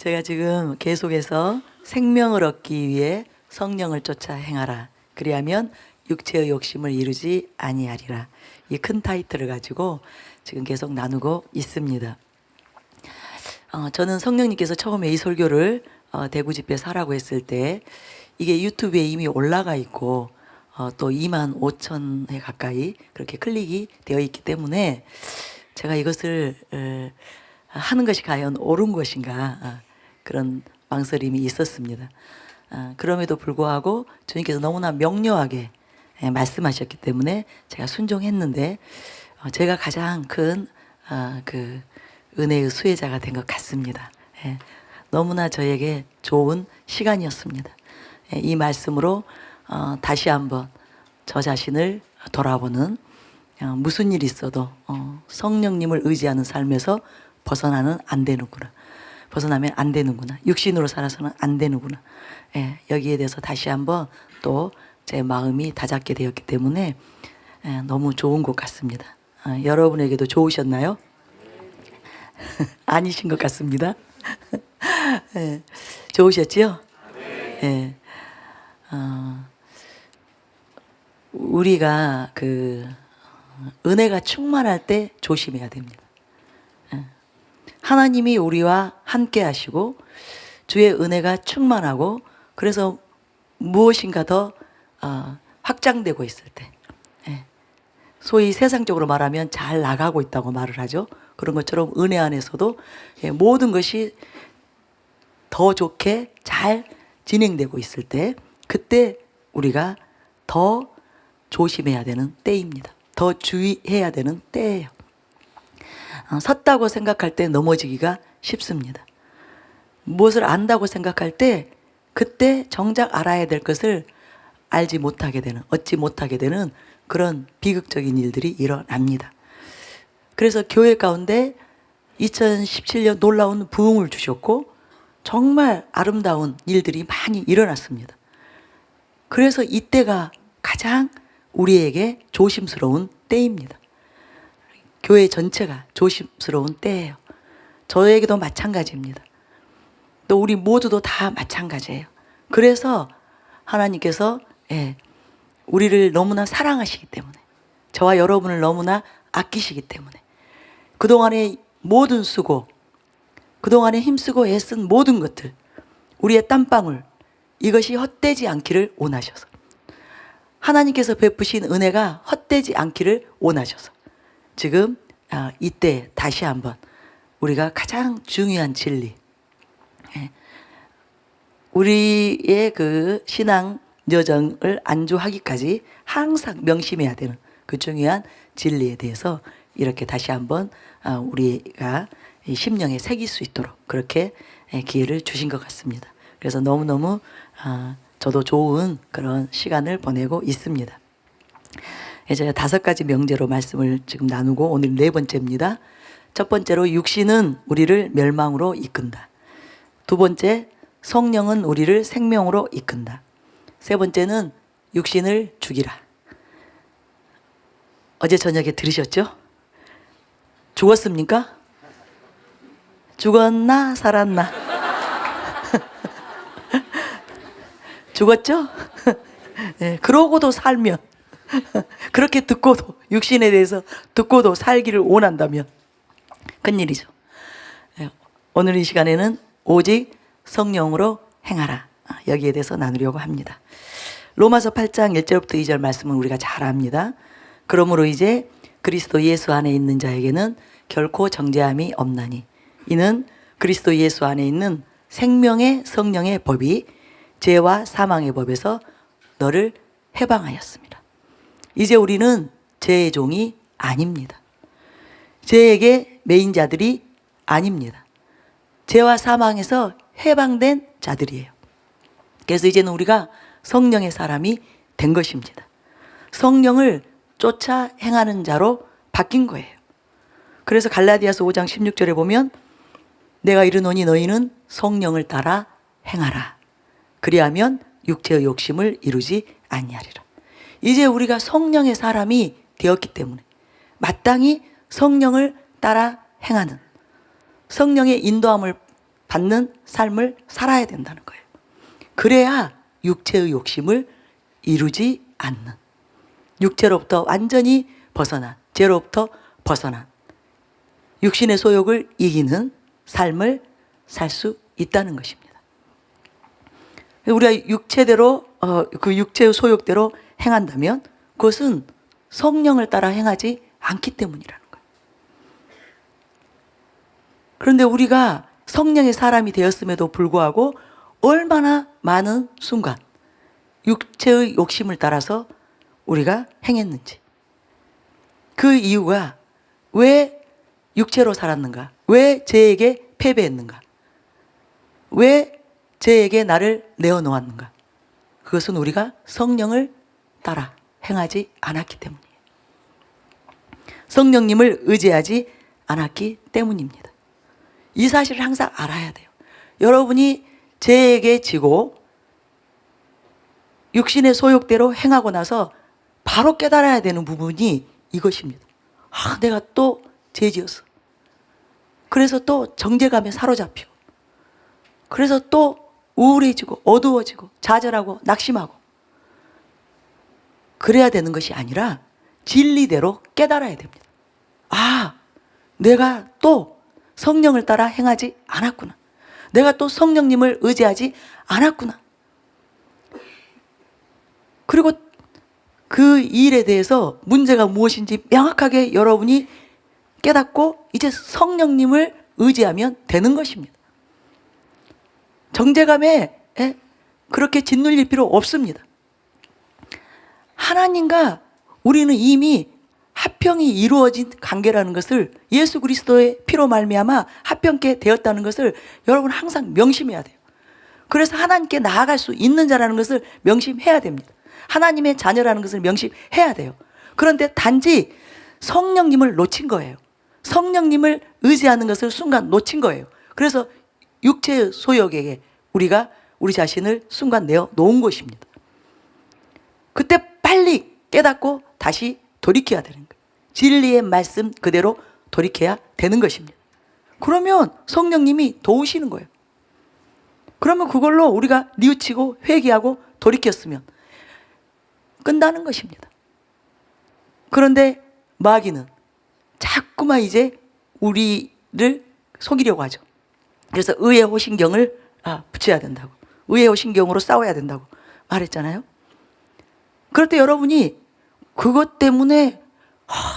제가 지금 계속해서 생명을 얻기 위해 성령을 쫓아 행하라. 그리하면 육체의 욕심을 이루지 아니하리라. 이 큰 타이틀을 가지고 지금 계속 나누고 있습니다. 저는 성령님께서 처음에 이 설교를 대구 집회에서 하라고 했을 때 이게 유튜브에 이미 올라가 있고 또 25,000회 가까이 그렇게 클릭이 되어 있기 때문에 제가 이것을 하는 것이 과연 옳은 것인가 그런 망설임이 있었습니다. 그럼에도 불구하고 주님께서 너무나 명료하게 말씀하셨기 때문에 제가 순종했는데 제가 가장 큰 그 은혜의 수혜자가 된 것 같습니다. 너무나 저에게 좋은 시간이었습니다. 이 말씀으로 다시 한번 저 자신을 돌아보는 무슨 일이 있어도 성령님을 의지하는 삶에서 벗어나면 안 되는구나. 육신으로 살아서는 안 되는구나. 여기에 대해서 다시 한번 또 제 마음이 다잡게 되었기 때문에 너무 좋은 것 같습니다. 여러분에게도 좋으셨나요? 아니신 것 같습니다. 좋으셨지요? 우리가 그 은혜가 충만할 때 조심해야 됩니다. 하나님이 우리와 함께 하시고 주의 은혜가 충만하고 그래서 무엇인가 더 확장되고 있을 때 소위 세상적으로 말하면 잘 나가고 있다고 말을 하죠. 그런 것처럼 은혜 안에서도 모든 것이 더 좋게 잘 진행되고 있을 때 그때 우리가 더 조심해야 되는 때입니다. 더 주의해야 되는 때예요. 섰다고 생각할 때 넘어지기가 쉽습니다. 무엇을 안다고 생각할 때 그때 정작 알아야 될 것을 알지 못하게 되는, 얻지 못하게 되는 그런 비극적인 일들이 일어납니다. 그래서 교회 가운데 2017년 놀라운 부흥을 주셨고 정말 아름다운 일들이 많이 일어났습니다. 그래서 이때가 가장 우리에게 조심스러운 때입니다. 교회 전체가 조심스러운 때예요. 저에게도 마찬가지입니다. 또 우리 모두도 다 마찬가지예요. 그래서 하나님께서 우리를 너무나 사랑하시기 때문에 저와 여러분을 너무나 아끼시기 때문에 그동안의 모든 수고, 그동안에 힘쓰고 애쓴 모든 것들, 우리의 땀방울 이것이 헛되지 않기를 원하셔서 하나님께서 베푸신 은혜가 헛되지 않기를 원하셔서 지금 이때 다시 한번 우리가 가장 중요한 진리, 우리의 그 신앙 여정을 안주하기까지 항상 명심해야 되는 그 중요한 진리에 대해서 이렇게 다시 한번 우리가 심령에 새길 수 있도록 그렇게 기회를 주신 것 같습니다. 그래서 너무너무 저도 좋은 그런 시간을 보내고 있습니다. 제가 5가지 명제로 말씀을 지금 나누고 오늘 4번째입니다. 첫 번째로 육신은 우리를 멸망으로 이끈다. 두 번째, 성령은 우리를 생명으로 이끈다. 세 번째는 육신을 죽이라. 어제 저녁에 들으셨죠? 죽었습니까? 죽었나 살았나? 죽었죠? 그러고도 살면 그렇게 듣고도 육신에 대해서 듣고도 살기를 원한다면 큰일이죠. 오늘 이 시간에는 오직 성령으로 행하라. 여기에 대해서 나누려고 합니다. 로마서 8장 1절부터 2절 말씀은 우리가 잘 압니다. 그러므로 이제 그리스도 예수 안에 있는 자에게는 결코 정죄함이 없나니 이는 그리스도 예수 안에 있는 생명의 성령의 법이 죄와 사망의 법에서 너를 해방하였습니다. 이제 우리는 죄의 종이 아닙니다. 죄에게 매인 자들이 아닙니다. 죄와 사망에서 해방된 자들이에요. 그래서 이제는 우리가 성령의 사람이 된 것입니다. 성령을 쫓아 행하는 자로 바뀐 거예요. 그래서 갈라디아서 5장 16절에 보면 내가 이르노니 너희는 성령을 따라 행하라. 그리하면 육체의 욕심을 이루지 아니하리라. 이제 우리가 성령의 사람이 되었기 때문에 마땅히 성령을 따라 행하는, 성령의 인도함을 받는 삶을 살아야 된다는 거예요. 그래야 육체의 욕심을 이루지 않는, 육체로부터 완전히 벗어난, 죄로부터 벗어난 육신의 소욕을 이기는 삶을 살 수 있다는 것입니다. 우리가 육체대로 그 육체의 소욕대로 행한다면 그것은 성령을 따라 행하지 않기 때문이라는 거예요. 그런데 우리가 성령의 사람이 되었음에도 불구하고 얼마나 많은 순간 육체의 욕심을 따라서 우리가 행했는지, 그 이유가 왜 육체로 살았는가, 왜 죄에게 패배했는가, 왜 죄에게 나를 내어놓았는가, 그것은 우리가 성령을 따라 행하지 않았기 때문이에요. 성령님을 의지하지 않았기 때문입니다. 이 사실을 항상 알아야 돼요. 여러분이 죄에게 지고 육신의 소욕대로 행하고 나서 바로 깨달아야 되는 부분이 이것입니다. 내가 또 죄 지었어. 그래서 또 정죄감에 사로잡혀. 그래서 또 우울해지고 어두워지고 좌절하고 낙심하고, 그래야 되는 것이 아니라 진리대로 깨달아야 됩니다. 내가 또 성령을 따라 행하지 않았구나. 내가 또 성령님을 의지하지 않았구나. 그리고 그 일에 대해서 문제가 무엇인지 명확하게 여러분이 깨닫고 이제 성령님을 의지하면 되는 것입니다. 정죄감에 그렇게 짓눌릴 필요 없습니다. 하나님과 우리는 이미 합평이 이루어진 관계라는 것을, 예수 그리스도의 피로 말미암아 합평케 되었다는 것을 여러분 항상 명심해야 돼요. 그래서 하나님께 나아갈 수 있는 자라는 것을 명심해야 됩니다. 하나님의 자녀라는 것을 명심해야 돼요. 그런데 단지 성령님을 놓친 거예요. 성령님을 의지하는 것을 순간 놓친 거예요. 그래서 육체의 소욕에게 우리가 우리 자신을 순간 내어 놓은 것입니다. 그때 빨리 깨닫고 다시 돌이켜야 되는 거예요. 진리의 말씀 그대로 돌이켜야 되는 것입니다. 그러면 성령님이 도우시는 거예요. 그러면 그걸로 우리가 뉘우치고 회개하고 돌이켰으면 끝나는 것입니다. 그런데 마귀는 자꾸만 이제 우리를 속이려고 하죠. 그래서 의의 호신경을 붙여야 된다고, 의의 호신경으로 싸워야 된다고 말했잖아요. 그럴 때 여러분이 그것 때문에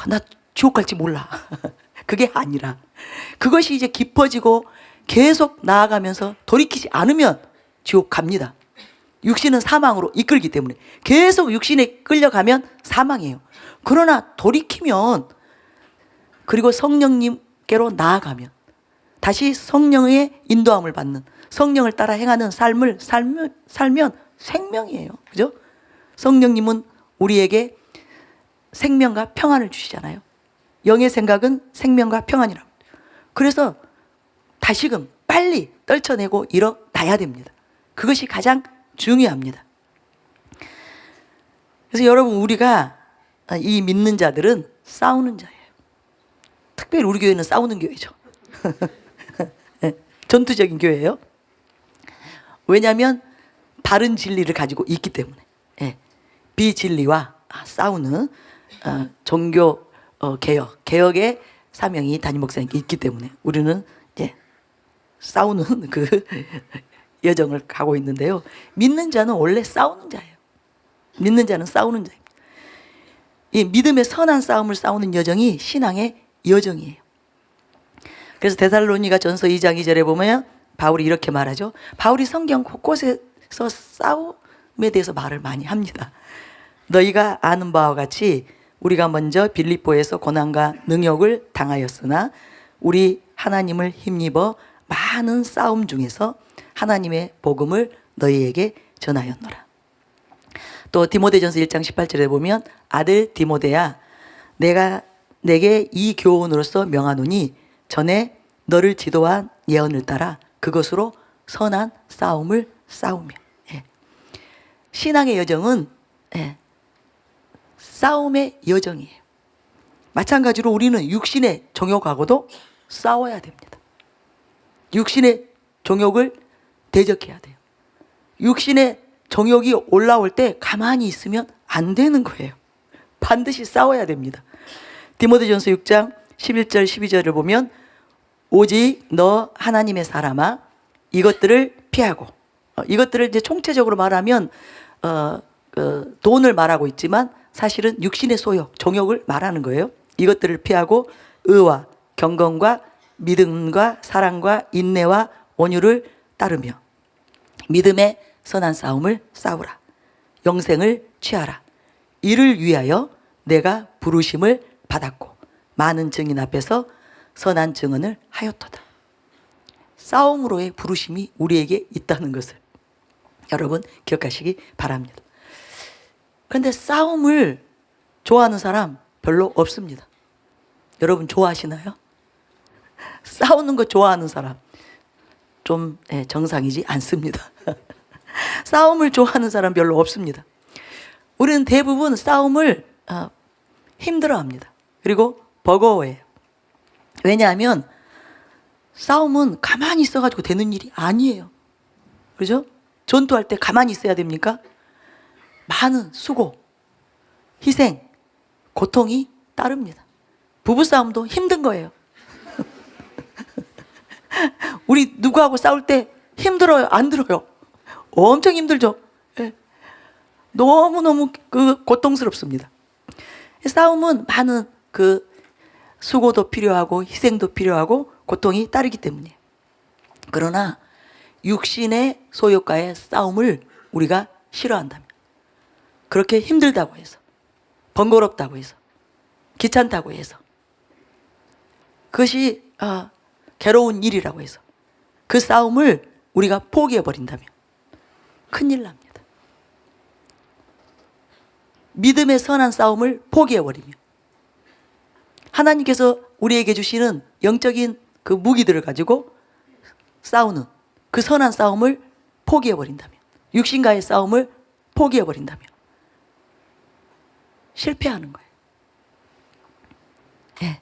나 지옥 갈지 몰라 그게 아니라, 그것이 이제 깊어지고 계속 나아가면서 돌이키지 않으면 지옥 갑니다. 육신은 사망으로 이끌기 때문에 계속 육신에 끌려가면 사망이에요. 그러나 돌이키면, 그리고 성령님께로 나아가면, 다시 성령의 인도함을 받는, 성령을 따라 행하는 삶을 살면 생명이에요. 그죠? 성령님은 우리에게 생명과 평안을 주시잖아요. 영의 생각은 생명과 평안이라고. 그래서 다시금 빨리 떨쳐내고 일어나야 됩니다. 그것이 가장 중요합니다. 그래서 여러분, 우리가 이 믿는 자들은 싸우는 자예요. 특별히 우리 교회는 싸우는 교회죠. 전투적인 교회예요. 왜냐하면 다른 진리를 가지고 있기 때문에. 비진리와 싸우는 종교 개혁의 사명이 담임 목사님께 있기 때문에 우리는 이제 싸우는 그 여정을 가고 있는데요. 믿는 자는 원래 싸우는 자예요. 믿는 자는 싸우는 자입니다. 이 믿음의 선한 싸움을 싸우는 여정이 신앙의 여정이에요. 그래서 데살로니가 전서 2장 2절에 보면 바울이 이렇게 말하죠. 바울이 성경 곳곳에서 싸움에 대해서 말을 많이 합니다. 너희가 아는 바와 같이 우리가 먼저 빌립보에서 고난과 능욕을 당하였으나 우리 하나님을 힘입어 많은 싸움 중에서 하나님의 복음을 너희에게 전하였노라. 또 디모데전서 1장 18절에 보면 아들 디모데야, 내가 내게 이 교훈으로서 명하노니 전에 너를 지도한 예언을 따라 그것으로 선한 싸움을 싸우며. 신앙의 여정은 싸움의 여정이에요. 마찬가지로 우리는 육신의 정욕하고도 싸워야 됩니다. 육신의 정욕을 대적해야 돼요. 육신의 정욕이 올라올 때 가만히 있으면 안 되는 거예요. 반드시 싸워야 됩니다. 디모데전서 6장 11절 12절을 보면 오직 너 하나님의 사람아 이것들을 피하고, 이것들을 이제 총체적으로 말하면 돈을 말하고 있지만 사실은 육신의 소욕, 정욕을 말하는 거예요. 이것들을 피하고 의와 경건과 믿음과 사랑과 인내와 온유를 따르며 믿음의 선한 싸움을 싸우라. 영생을 취하라. 이를 위하여 내가 부르심을 받았고 많은 증인 앞에서 선한 증언을 하였도다. 싸움으로의 부르심이 우리에게 있다는 것을 여러분 기억하시기 바랍니다. 그런데 싸움을 좋아하는 사람 별로 없습니다. 여러분 좋아하시나요? 싸우는 거 좋아하는 사람 좀 정상이지 않습니다. 싸움을 좋아하는 사람 별로 없습니다. 우리는 대부분 싸움을 힘들어합니다. 그리고 버거워해요. 왜냐하면 싸움은 가만히 있어가지고 되는 일이 아니에요. 그죠? 전투할 때 가만히 있어야 됩니까? 많은 수고, 희생, 고통이 따릅니다. 부부싸움도 힘든 거예요. 우리 누구하고 싸울 때 힘들어요? 안 들어요? 엄청 힘들죠? 네. 너무너무 고통스럽습니다. 싸움은 많은 수고도 필요하고 희생도 필요하고 고통이 따르기 때문이에요. 그러나 육신의 소욕과의 싸움을 우리가 싫어한다면, 그렇게 힘들다고 해서, 번거롭다고 해서, 귀찮다고 해서, 그것이 괴로운 일이라고 해서 그 싸움을 우리가 포기해버린다면 큰일 납니다. 믿음의 선한 싸움을 포기해버리면 하나님께서 우리에게 주시는 영적인 그 무기들을 가지고 싸우는 그 선한 싸움을 포기해버린다면, 육신과의 싸움을 포기해버린다면 실패하는 거예요. 예.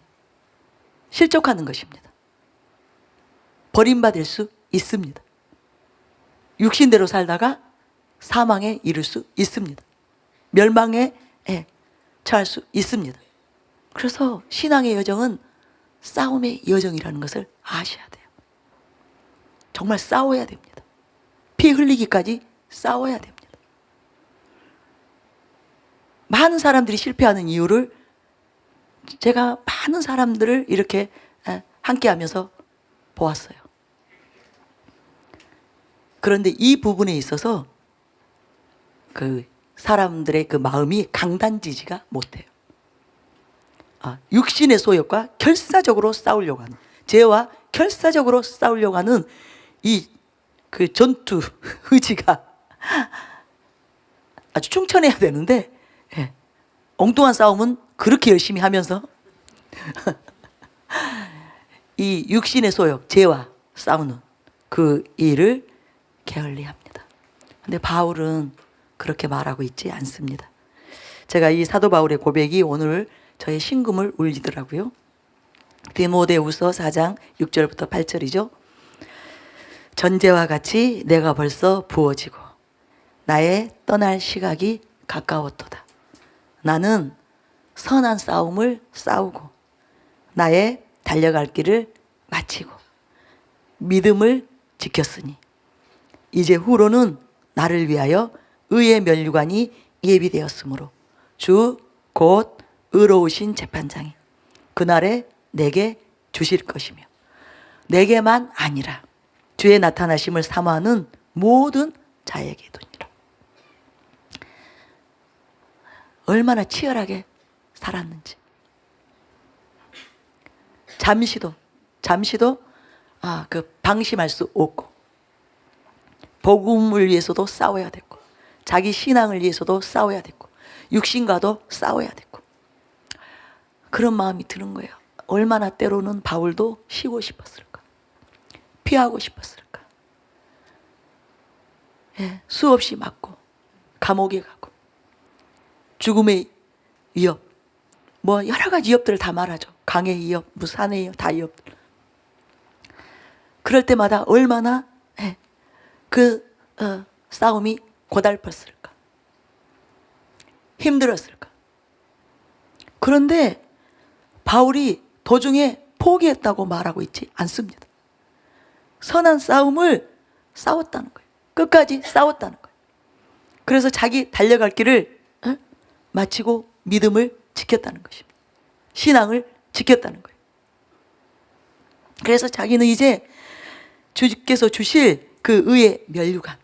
실족하는 것입니다. 버림받을 수 있습니다. 육신대로 살다가 사망에 이를 수 있습니다. 멸망에 처할 수 있습니다. 그래서 신앙의 여정은 싸움의 여정이라는 것을 아셔야 돼요. 정말 싸워야 됩니다. 피 흘리기까지 싸워야 됩니다. 많은 사람들이 실패하는 이유를 제가 많은 사람들을 이렇게 함께 하면서 보았어요. 그런데 이 부분에 있어서 사람들의 마음이 강단지지가 못해요. 육신의 소욕과 결사적으로 싸우려고 하는, 죄와 결사적으로 싸우려고 하는 전투 의지가 아주 충천해야 되는데, 엉뚱한 싸움은 그렇게 열심히 하면서 이 육신의 소욕, 죄와 싸우는 그 일을 게을리합니다. 근데 바울은 그렇게 말하고 있지 않습니다. 제가 이 사도 바울의 고백이 오늘 저의 심금을 울리더라고요. 디모데후서 4장 6절부터 8절이죠. 전제와 같이 내가 벌써 부어지고 나의 떠날 시각이 가까웠도다. 나는 선한 싸움을 싸우고 나의 달려갈 길을 마치고 믿음을 지켰으니 이제 후로는 나를 위하여 의의 면류관이 예비되었으므로 주 곧 의로우신 재판장이 그날에 내게 주실 것이며 내게만 아니라 주의 나타나심을 사모하는 모든 자에게도니라. 얼마나 치열하게 살았는지. 잠시도 방심할 수 없고 복음을 위해서도 싸워야 됐고 자기 신앙을 위해서도 싸워야 됐고 육신과도 싸워야 됐고 그런 마음이 드는 거예요. 얼마나 때로는 바울도 쉬고 싶었을까, 피하고 싶었을까. 수없이 맞고 감옥에 가고 죽음의 위협, 여러 가지 위협들을 다 말하죠. 강의 위협, 산의 위협, 다 위협들. 그럴 때마다 얼마나 그 싸움이 고달팠을까? 힘들었을까? 그런데 바울이 도중에 포기했다고 말하고 있지 않습니다. 선한 싸움을 싸웠다는 거예요. 끝까지 싸웠다는 거예요. 그래서 자기 달려갈 길을 마치고 믿음을 지켰다는 것입니다. 신앙을 지켰다는 거예요. 그래서 자기는 이제 주께서 주실 그 의의 면류관,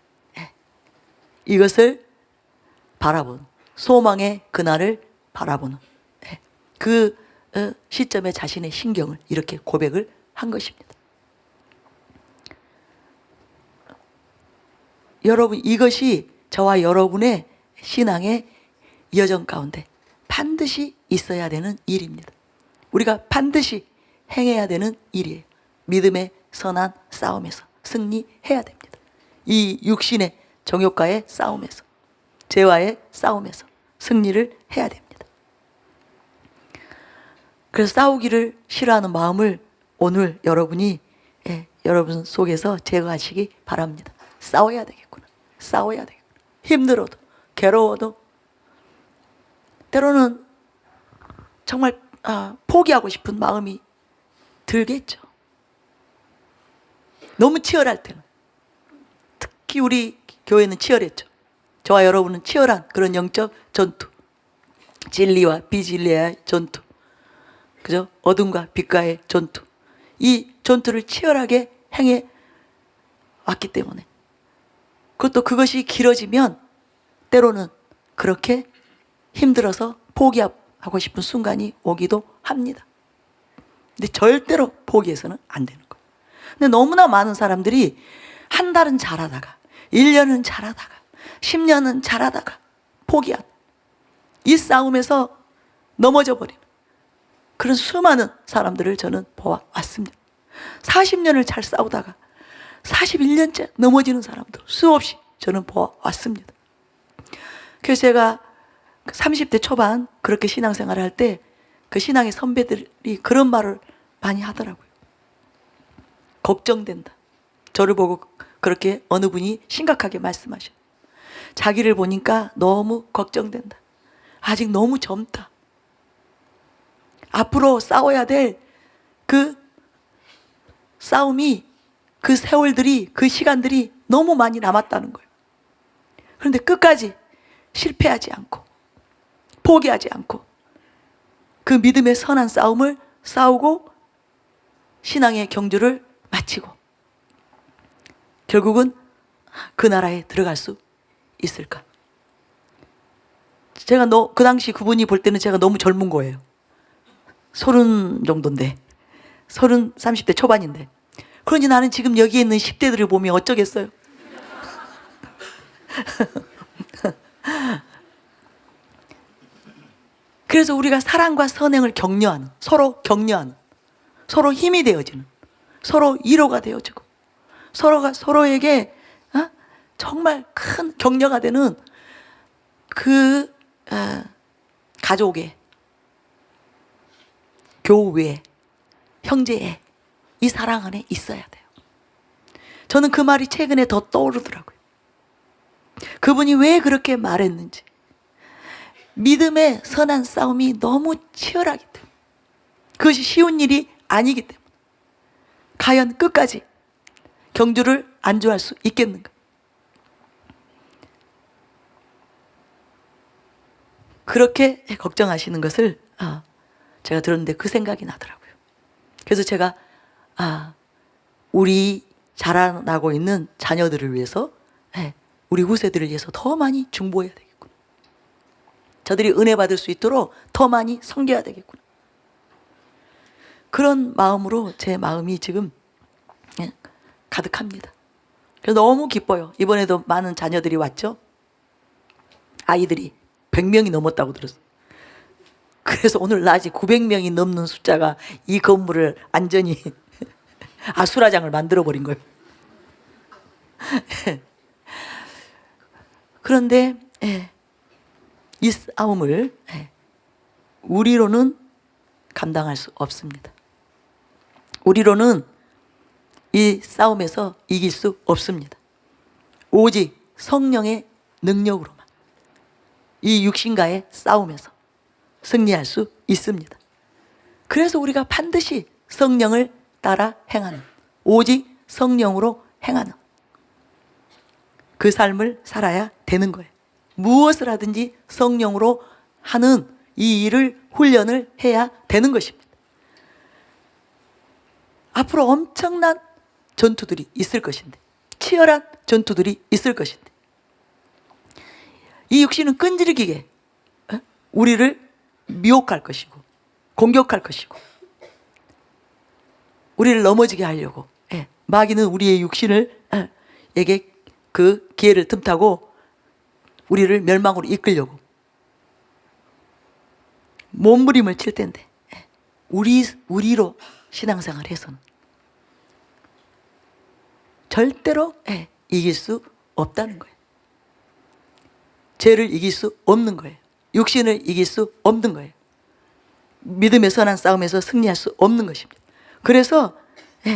이것을 바라보는, 소망의 그날을 바라보는 그 시점에 자신의 신경을 이렇게 고백을 한 것입니다. 여러분, 이것이 저와 여러분의 신앙의 여정 가운데 반드시 있어야 되는 일입니다. 우리가 반드시 행해야 되는 일이에요. 믿음의 선한 싸움에서 승리해야 됩니다. 이 육신의 정욕과의 싸움에서, 죄와의 싸움에서 승리를 해야 됩니다. 그래서 싸우기를 싫어하는 마음을 오늘 여러분이 여러분 속에서 제거하시기 바랍니다. 싸워야 되겠구나. 싸워야 되겠구나. 힘들어도, 괴로워도, 때로는 정말 포기하고 싶은 마음이 들겠죠. 너무 치열할 때는. 특히 우리 교회는 치열했죠. 저와 여러분은 치열한 그런 영적 전투, 진리와 비진리의 전투, 그죠? 어둠과 빛과의 전투, 이 전투를 치열하게 행해 왔기 때문에, 그것도 그것이 길어지면 때로는 그렇게 힘들어서 포기하고 싶은 순간이 오기도 합니다. 근데 절대로 포기해서는 안 되는 거예요. 근데 너무나 많은 사람들이 한 달은 잘하다가 1년은 잘하다가 10년은 잘하다가 포기한, 이 싸움에서 넘어져 버리는 그런 수많은 사람들을 저는 보아왔습니다. 40년을 잘 싸우다가 41년째 넘어지는 사람도 수없이 저는 보아왔습니다. 그래서 제가 30대 초반 그렇게 신앙생활을 할 때 그 신앙의 선배들이 그런 말을 많이 하더라고요. 걱정된다. 저를 보고 그렇게 어느 분이 심각하게 말씀하셔요. 자기를 보니까 너무 걱정된다. 아직 너무 젊다. 앞으로 싸워야 될 그 싸움이, 그 세월들이, 그 시간들이 너무 많이 남았다는 거예요. 그런데 끝까지 실패하지 않고 포기하지 않고 그 믿음의 선한 싸움을 싸우고 신앙의 경주를 마치고 결국은 그 나라에 들어갈 수 있을까? 제가 그 당시 그분이 볼 때는 제가 너무 젊은 거예요. 30 정도인데, 30대 초반인데. 그런지 나는 지금 여기에 있는 10대들을 보면 어쩌겠어요? 그래서 우리가 사랑과 선행을 격려하는, 서로 격려하는, 서로 힘이 되어지는, 서로 위로가 되어지고, 서로가 서로에게 정말 큰 격려가 되는 그 가족의, 교우의, 형제의 이 사랑 안에 있어야 돼요. 저는 그 말이 최근에 더 떠오르더라고요. 그분이 왜 그렇게 말했는지. 믿음의 선한 싸움이 너무 치열하기 때문에, 그것이 쉬운 일이 아니기 때문에 과연 끝까지 경주를 안주할 수 있겠는가? 그렇게 걱정하시는 것을 제가 들었는데 그 생각이 나더라고요. 그래서 제가 우리 자라나고 있는 자녀들을 위해서, 우리 후세들을 위해서 더 많이 중보해야 되겠구나. 저들이 은혜 받을 수 있도록 더 많이 섬겨야 되겠구나. 그런 마음으로 제 마음이 지금 가득합니다. 그래서 너무 기뻐요. 이번에도 많은 자녀들이 왔죠. 아이들이 100명이 넘었다고 들었어요. 그래서 오늘 낮에 900명이 넘는 숫자가 이 건물을 완전히 아수라장을 만들어버린 거예요. 그런데 이 싸움을 우리로는 감당할 수 없습니다. 우리로는 이 싸움에서 이길 수 없습니다. 오직 성령의 능력으로만 이 육신과의 싸움에서 승리할 수 있습니다. 그래서 우리가 반드시 성령을 따라 행하는, 오직 성령으로 행하는 그 삶을 살아야 되는 거예요. 무엇을 하든지 성령으로 하는 이 일을 훈련을 해야 되는 것입니다. 앞으로 엄청난 전투들이 있을 것인데, 치열한 전투들이 있을 것인데, 이 육신은 끈질기게 우리를 미혹할 것이고 공격할 것이고 우리를 넘어지게 하려고, 마귀는 우리의 육신을 에게 그 기회를 틈타고 우리를 멸망으로 이끌려고 몸부림을 칠 텐데, 우리로 신앙생활을 해서는 절대로 이길 수 없다는 거예요. 죄를 이길 수 없는 거예요. 육신을 이길 수 없는 거예요. 믿음의 선한 싸움에서 승리할 수 없는 것입니다. 그래서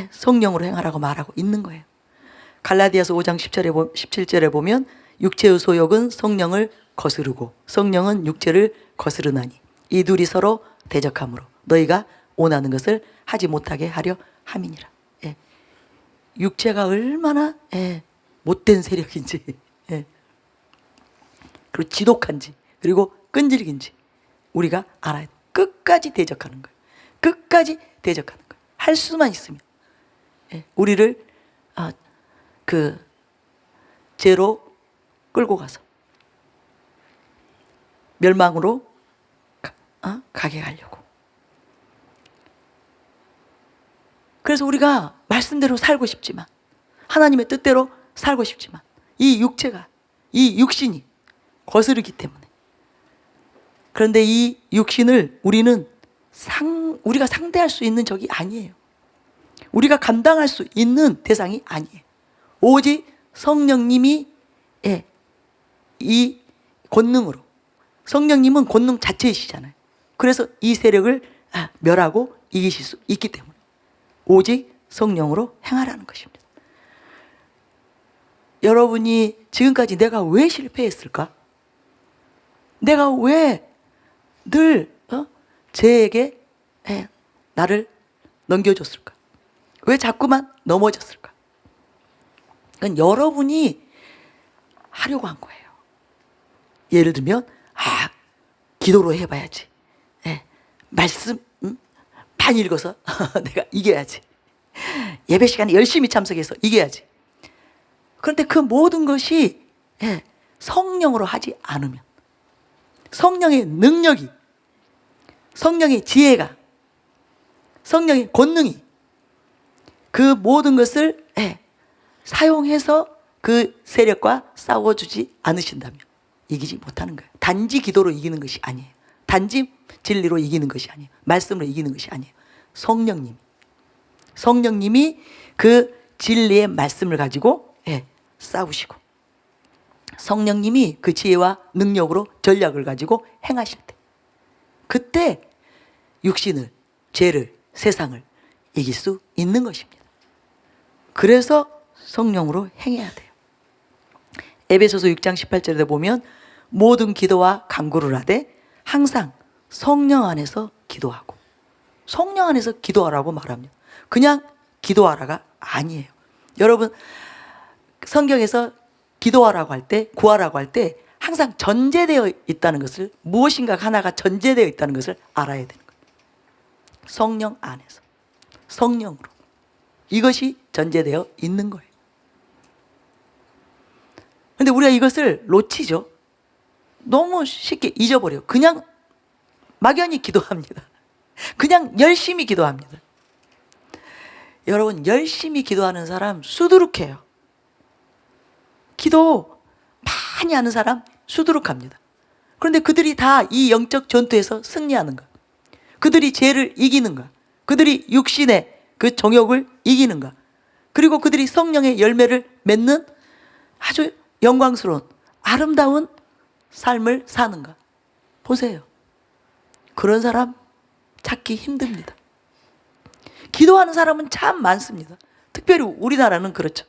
성령으로 행하라고 말하고 있는 거예요. 갈라디아서 5장 17절에 보면 육체의 소욕은 성령을 거스르고 성령은 육체를 거스르나니 이 둘이 서로 대적하므로 너희가 원하는 것을 하지 못하게 하려 함이니라. 육체가 얼마나 못된 세력인지, 그리고 지독한지, 그리고 끈질긴지 우리가 알아야 돼. 끝까지 대적하는 거예요. 끝까지 대적하는 거예요. 할 수만 있으면 우리를 그 죄로 끌고 가서 멸망으로 가게 하려고. 그래서 우리가 말씀대로 살고 싶지만, 하나님의 뜻대로 살고 싶지만 이 육체가, 이 육신이 거스르기 때문에, 그런데 이 육신을 우리가 상대할 수 있는 적이 아니에요. 우리가 감당할 수 있는 대상이 아니에요. 오직 성령님이 이 권능으로, 성령님은 권능 자체이시잖아요. 그래서 이 세력을 멸하고 이기실 수 있기 때문에 오직 성령으로 행하라는 것입니다. 여러분이 지금까지 내가 왜 실패했을까? 내가 왜 늘 죄에게 나를 넘겨줬을까? 왜 자꾸만 넘어졌을까? 그건 여러분이 하려고 한 거예요. 예를 들면 기도로 해봐야지. 말씀 많이 읽어서 내가 이겨야지. 예배 시간에 열심히 참석해서 이겨야지. 그런데 그 모든 것이 성령으로 하지 않으면, 성령의 능력이, 성령의 지혜가, 성령의 권능이 그 모든 것을 사용해서 그 세력과 싸워주지 않으신다면 이기지 못하는 거예요. 단지 기도로 이기는 것이 아니에요. 단지 진리로 이기는 것이 아니에요. 말씀으로 이기는 것이 아니에요. 성령님이 그 진리의 말씀을 가지고 싸우시고, 성령님이 그 지혜와 능력으로 전략을 가지고 행하실 때, 그때 육신을, 죄를, 세상을 이길 수 있는 것입니다. 그래서 성령으로 행해야 돼요. 에베소서 6장 18절에 보면 모든 기도와 간구를 하되 항상 성령 안에서 기도하고, 성령 안에서 기도하라고 말합니다. 그냥 기도하라가 아니에요. 여러분, 성경에서 기도하라고 할 때, 구하라고 할 때 항상 전제되어 있다는 것을, 무엇인가 하나가 전제되어 있다는 것을 알아야 되는 거예요. 성령 안에서, 성령으로. 이것이 전제되어 있는 거예요. 그런데 우리가 이것을 놓치죠. 너무 쉽게 잊어버려요. 그냥 막연히 기도합니다. 그냥 열심히 기도합니다. 여러분, 열심히 기도하는 사람 수두룩해요. 기도 많이 하는 사람 수두룩합니다. 그런데 그들이 다 이 영적 전투에서 승리하는가? 그들이 죄를 이기는가? 그들이 육신의 그 정욕을 이기는가? 그리고 그들이 성령의 열매를 맺는 아주 영광스러운 아름다운 삶을 사는가? 보세요. 그런 사람 찾기 힘듭니다. 기도하는 사람은 참 많습니다. 특별히 우리나라는 그렇죠.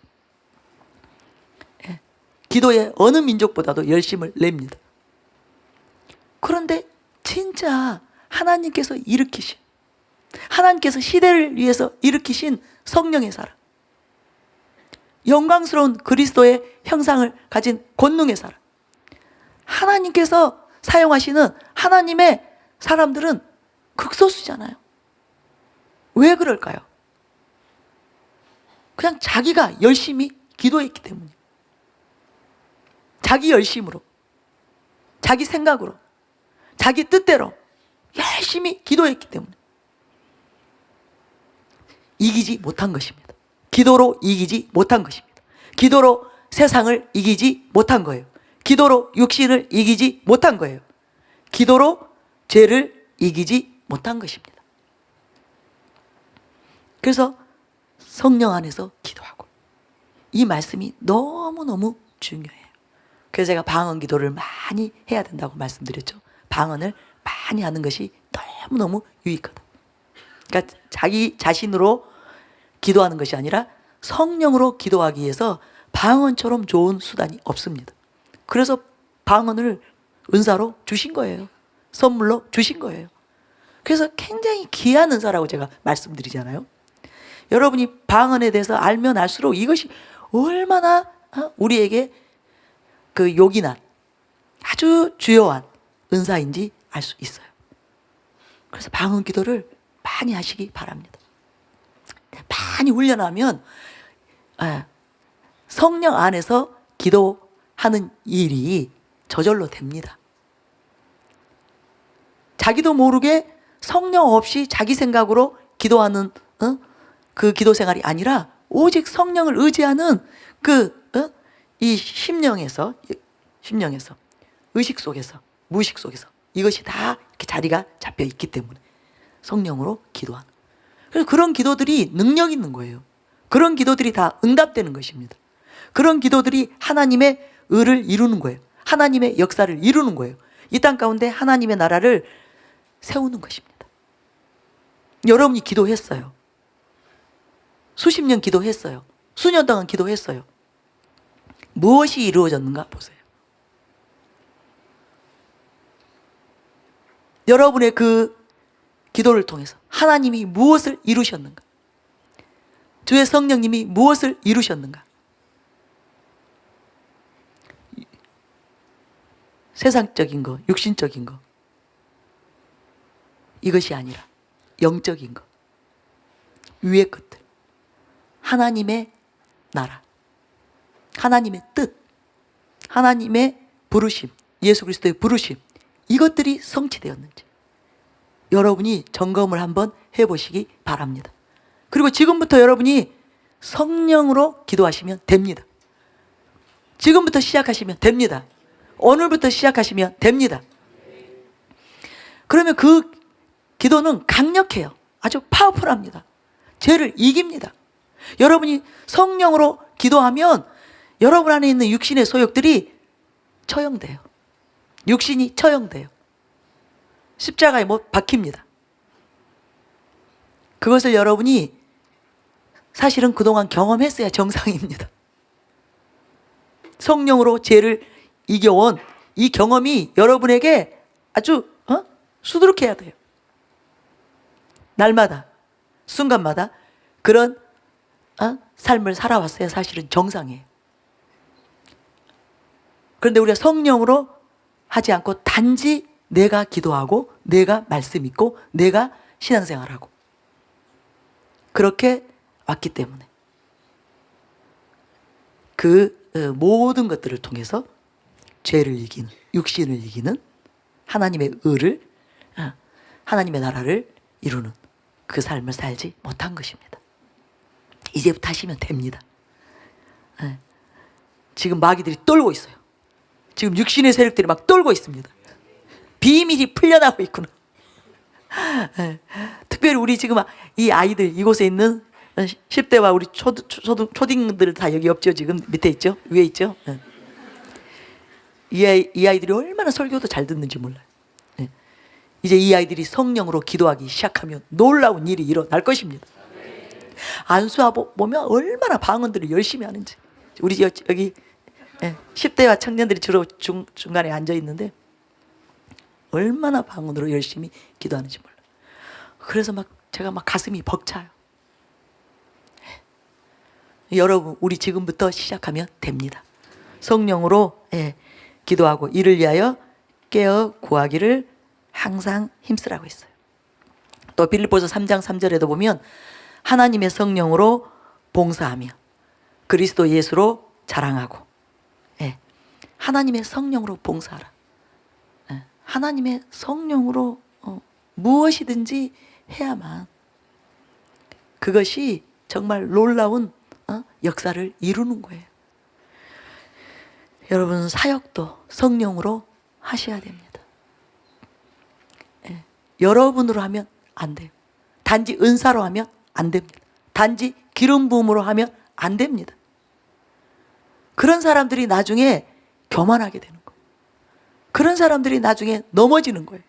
기도에 어느 민족보다도 열심을 냅니다. 그런데 진짜 하나님께서 일으키신, 하나님께서 시대를 위해서 일으키신 성령의 사람, 영광스러운 그리스도의 형상을 가진 권능의 사람, 하나님께서 사용하시는 하나님의 사람들은 극소수잖아요. 왜 그럴까요? 그냥 자기가 열심히 기도했기 때문이에요. 자기 열심으로, 자기 생각으로, 자기 뜻대로 열심히 기도했기 때문에 이기지 못한 것입니다. 기도로 이기지 못한 것입니다. 기도로 세상을 이기지 못한 거예요. 기도로 육신을 이기지 못한 거예요. 기도로 죄를 이기지 못한 것입니다. 그래서 성령 안에서 기도하고, 이 말씀이 너무너무 중요해요. 그래서 제가 방언 기도를 많이 해야 된다고 말씀드렸죠. 방언을 많이 하는 것이 너무너무 유익하다. 그러니까 자기 자신으로 기도하는 것이 아니라 성령으로 기도하기 위해서 방언처럼 좋은 수단이 없습니다. 그래서 방언을 은사로 주신 거예요. 선물로 주신 거예요. 그래서 굉장히 귀한 은사라고 제가 말씀드리잖아요. 여러분이 방언에 대해서 알면 알수록 이것이 얼마나 우리에게 그 요긴한 아주 주요한 은사인지 알 수 있어요. 그래서 방언 기도를 많이 하시기 바랍니다. 많이 훈련하면 성령 안에서 기도하는 일이 저절로 됩니다. 자기도 모르게 성령 없이 자기 생각으로 기도하는 그 기도 생활이 아니라 오직 성령을 의지하는 이 심령에서 의식 속에서 무의식 속에서 이것이 다 이렇게 자리가 잡혀 있기 때문에 성령으로 기도하는, 그래서 그런 기도들이 능력 있는 거예요. 그런 기도들이 다 응답되는 것입니다. 그런 기도들이 하나님의 의를 이루는 거예요. 하나님의 역사를 이루는 거예요. 이 땅 가운데 하나님의 나라를 세우는 것입니다. 여러분이 기도했어요. 수십 년 기도했어요. 수년 동안 기도했어요. 무엇이 이루어졌는가 보세요. 여러분의 그 기도를 통해서 하나님이 무엇을 이루셨는가? 주의 성령님이 무엇을 이루셨는가? 세상적인 거, 육신적인 거, 이것이 아니라 영적인 거, 위의 것들, 하나님의 나라, 하나님의 뜻, 하나님의 부르심, 예수 그리스도의 부르심, 이것들이 성취되었는지 여러분이 점검을 한번 해보시기 바랍니다. 그리고 지금부터 여러분이 성령으로 기도하시면 됩니다. 지금부터 시작하시면 됩니다. 오늘부터 시작하시면 됩니다. 그러면 그 기도는 강력해요. 아주 파워풀합니다. 죄를 이깁니다. 여러분이 성령으로 기도하면 여러분 안에 있는 육신의 소욕들이 처형돼요. 육신이 처형돼요. 십자가에 못 박힙니다. 그것을 여러분이 사실은 그동안 경험했어야 정상입니다. 성령으로 죄를 이겨온 이 경험이 여러분에게 아주 수두룩해야 돼요. 날마다, 순간마다 그런 삶을 살아왔어야 사실은 정상이에요. 그런데 우리가 성령으로 하지 않고 단지 내가 기도하고 내가 말씀 읽고 내가 신앙생활하고 그렇게 왔기 때문에 그 모든 것들을 통해서 죄를 이기는, 육신을 이기는 하나님의 의를, 하나님의 나라를 이루는 그 삶을 살지 못한 것입니다. 이제부터 하시면 됩니다. 지금 마귀들이 떨고 있어요. 지금 육신의 세력들이 막 떨고 있습니다. 비밀이 풀려나고 있구나. 특별히 우리 지금 이 아이들, 이곳에 있는 10대와 우리 초딩들 다 여기 없죠? 지금 밑에 있죠? 위에 있죠? 이 아이들이 얼마나 설교도 잘 듣는지 몰라요. 이제 이 아이들이 성령으로 기도하기 시작하면 놀라운 일이 일어날 것입니다. 안수하고 보면 얼마나 방언들을 열심히 하는지. 우리 여기 예, 10대와 청년들이 주로 중간에 앉아 있는데 얼마나 방언으로 열심히 기도하는지 몰라요. 그래서 막 제가 막 가슴이 벅차요. 예. 여러분, 우리 지금부터 시작하면 됩니다. 성령으로 기도하고 이를 위하여 깨어 구하기를 항상 힘쓰라고 했어요. 또 빌립보서 3장 3절에도 보면 하나님의 성령으로 봉사하며 그리스도 예수로 자랑하고, 하나님의 성령으로 봉사하라. 하나님의 성령으로 무엇이든지 해야만 그것이 정말 놀라운 역사를 이루는 거예요. 여러분, 사역도 성령으로 하셔야 됩니다. 여러분으로 하면 안 돼요. 단지 은사로 하면 안 됩니다. 단지 기름 부음으로 하면 안 됩니다. 그런 사람들이 나중에 교만하게 되는 거예요. 그런 사람들이 나중에 넘어지는 거예요.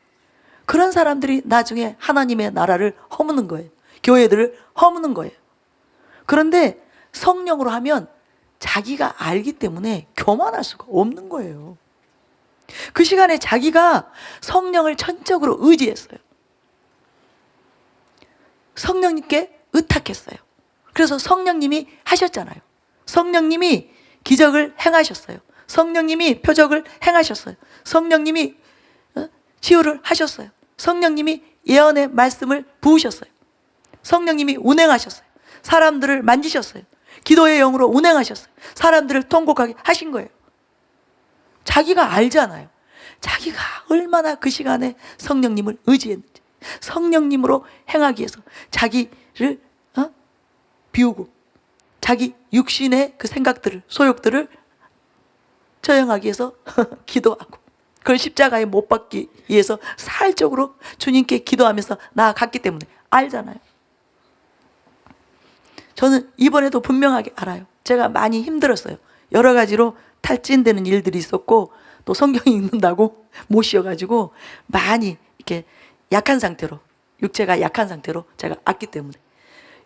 그런 사람들이 나중에 하나님의 나라를 허무는 거예요. 교회들을 허무는 거예요. 그런데 성령으로 하면 자기가 알기 때문에 교만할 수가 없는 거예요. 그 시간에 자기가 성령을 전적으로 의지했어요. 성령님께 의탁했어요. 그래서 성령님이 하셨잖아요. 성령님이 기적을 행하셨어요. 성령님이 표적을 행하셨어요. 성령님이 치유를 하셨어요. 성령님이 예언의 말씀을 부으셨어요. 성령님이 운행하셨어요. 사람들을 만지셨어요. 기도의 영으로 운행하셨어요. 사람들을 통곡하게 하신 거예요. 자기가 알잖아요. 자기가 얼마나 그 시간에 성령님을 의지했는지, 성령님으로 행하기 위해서 자기를 비우고 자기 육신의 그 생각들을, 소욕들을 저행하기 위해서 기도하고 그걸 십자가에 못 박기 위해서 살적으로 주님께 기도하면서 나아갔기 때문에 알잖아요. 저는 이번에도 분명하게 알아요. 제가 많이 힘들었어요. 여러 가지로 탈진되는 일들이 있었고 또 성경 읽는다고 못 쉬어가지고 많이 이렇게 약한 상태로, 육체가 약한 상태로 제가 왔기 때문에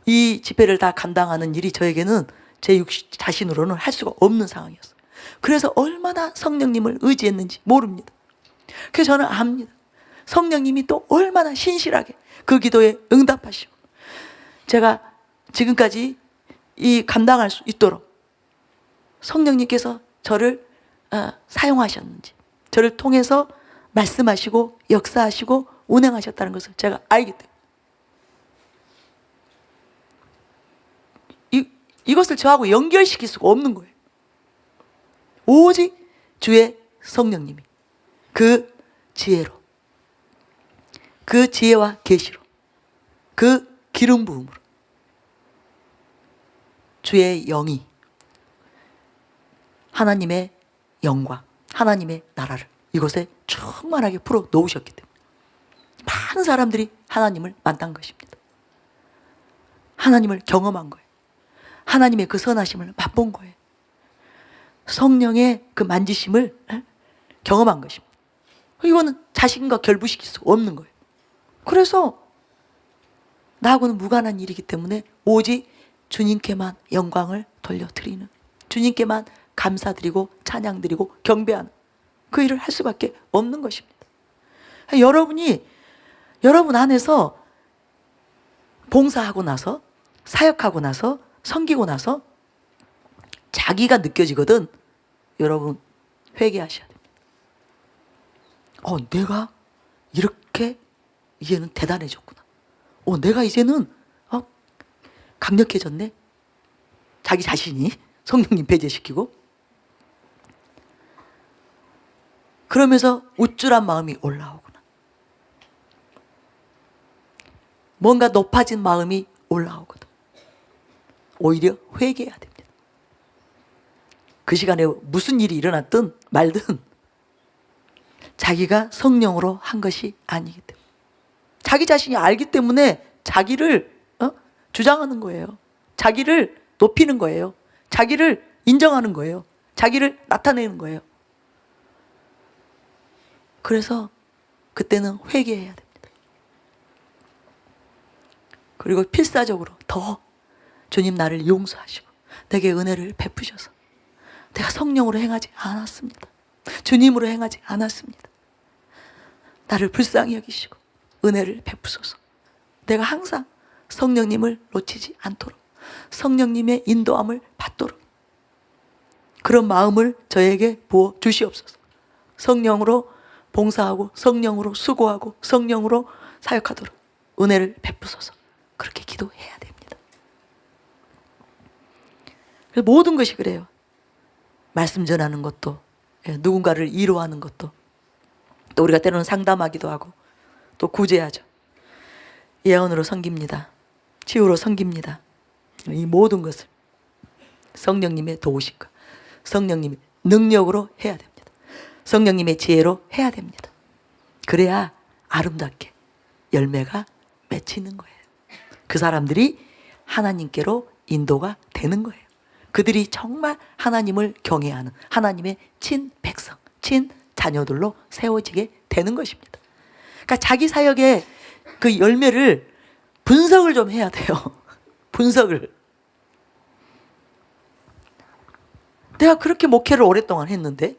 이 집회를 다 감당하는 일이 저에게는 제 자신으로는 할 수가 없는 상황이었어요. 그래서 얼마나 성령님을 의지했는지 모릅니다. 그래서 저는 압니다. 성령님이 또 얼마나 신실하게 그 기도에 응답하시고 제가 지금까지 이 감당할 수 있도록 성령님께서 저를 사용하셨는지, 저를 통해서 말씀하시고 역사하시고 운행하셨다는 것을 제가 알기 때문에 이것을 저하고 연결시킬 수가 없는 거예요. 오직 주의 성령님이 그 지혜로, 그 지혜와 계시로, 그 기름 부음으로 주의 영이 하나님의 영광, 하나님의 나라를 이곳에 충만하게 풀어 놓으셨기 때문에 많은 사람들이 하나님을 만난 것입니다. 하나님을 경험한 거예요. 하나님의 그 선하심을 맛본 거예요. 성령의 그 만지심을 경험한 것입니다. 이거는 자신과 결부시킬 수 없는 거예요. 그래서 나하고는 무관한 일이기 때문에 오직 주님께만 영광을 돌려드리는, 주님께만 감사드리고 찬양드리고 경배하는 그 일을 할 수밖에 없는 것입니다. 여러분 안에서 봉사하고 나서, 사역하고 나서, 섬기고 나서 자기가 느껴지거든. 여러분 회개하셔야 됩니다. 내가 이렇게 이제는 대단해졌구나. 내가 이제는 강력해졌네. 자기 자신이 성령님 배제시키고 그러면서 우쭐한 마음이 올라오구나. 뭔가 높아진 마음이 올라오거든. 오히려 회개해야 됩니다. 그 시간에 무슨 일이 일어났든 말든 자기가 성령으로 한 것이 아니기 때문에, 자기 자신이 알기 때문에 자기를 주장하는 거예요. 자기를 높이는 거예요. 자기를 인정하는 거예요. 자기를 나타내는 거예요. 그래서 그때는 회개해야 됩니다. 그리고 필사적으로 더 주님 나를 용서하시고 내게 은혜를 베푸셔서 내가 성령으로 행하지 않았습니다. 주님으로 행하지 않았습니다. 나를 불쌍히 여기시고 은혜를 베푸소서. 내가 항상 성령님을 놓치지 않도록, 성령님의 인도함을 받도록 그런 마음을 저에게 부어 주시옵소서. 성령으로 봉사하고 성령으로 수고하고 성령으로 사역하도록 은혜를 베푸소서. 그렇게 기도해야 됩니다. 모든 것이 그래요. 말씀 전하는 것도, 누군가를 위로하는 것도, 또 우리가 때로는 상담하기도 하고, 또 구제하죠. 예언으로 섬깁니다. 치유로 섬깁니다. 이 모든 것을 성령님의 도우심과 성령님의 능력으로 해야 됩니다. 성령님의 지혜로 해야 됩니다. 그래야 아름답게 열매가 맺히는 거예요. 그 사람들이 하나님께로 인도가 되는 거예요. 그들이 정말 하나님을 경외하는 하나님의 친 백성, 친 자녀들로 세워지게 되는 것입니다. 그러니까 자기 사역의 그 열매를 분석을 좀 해야 돼요. 분석을. 내가 그렇게 목회를 오랫동안 했는데,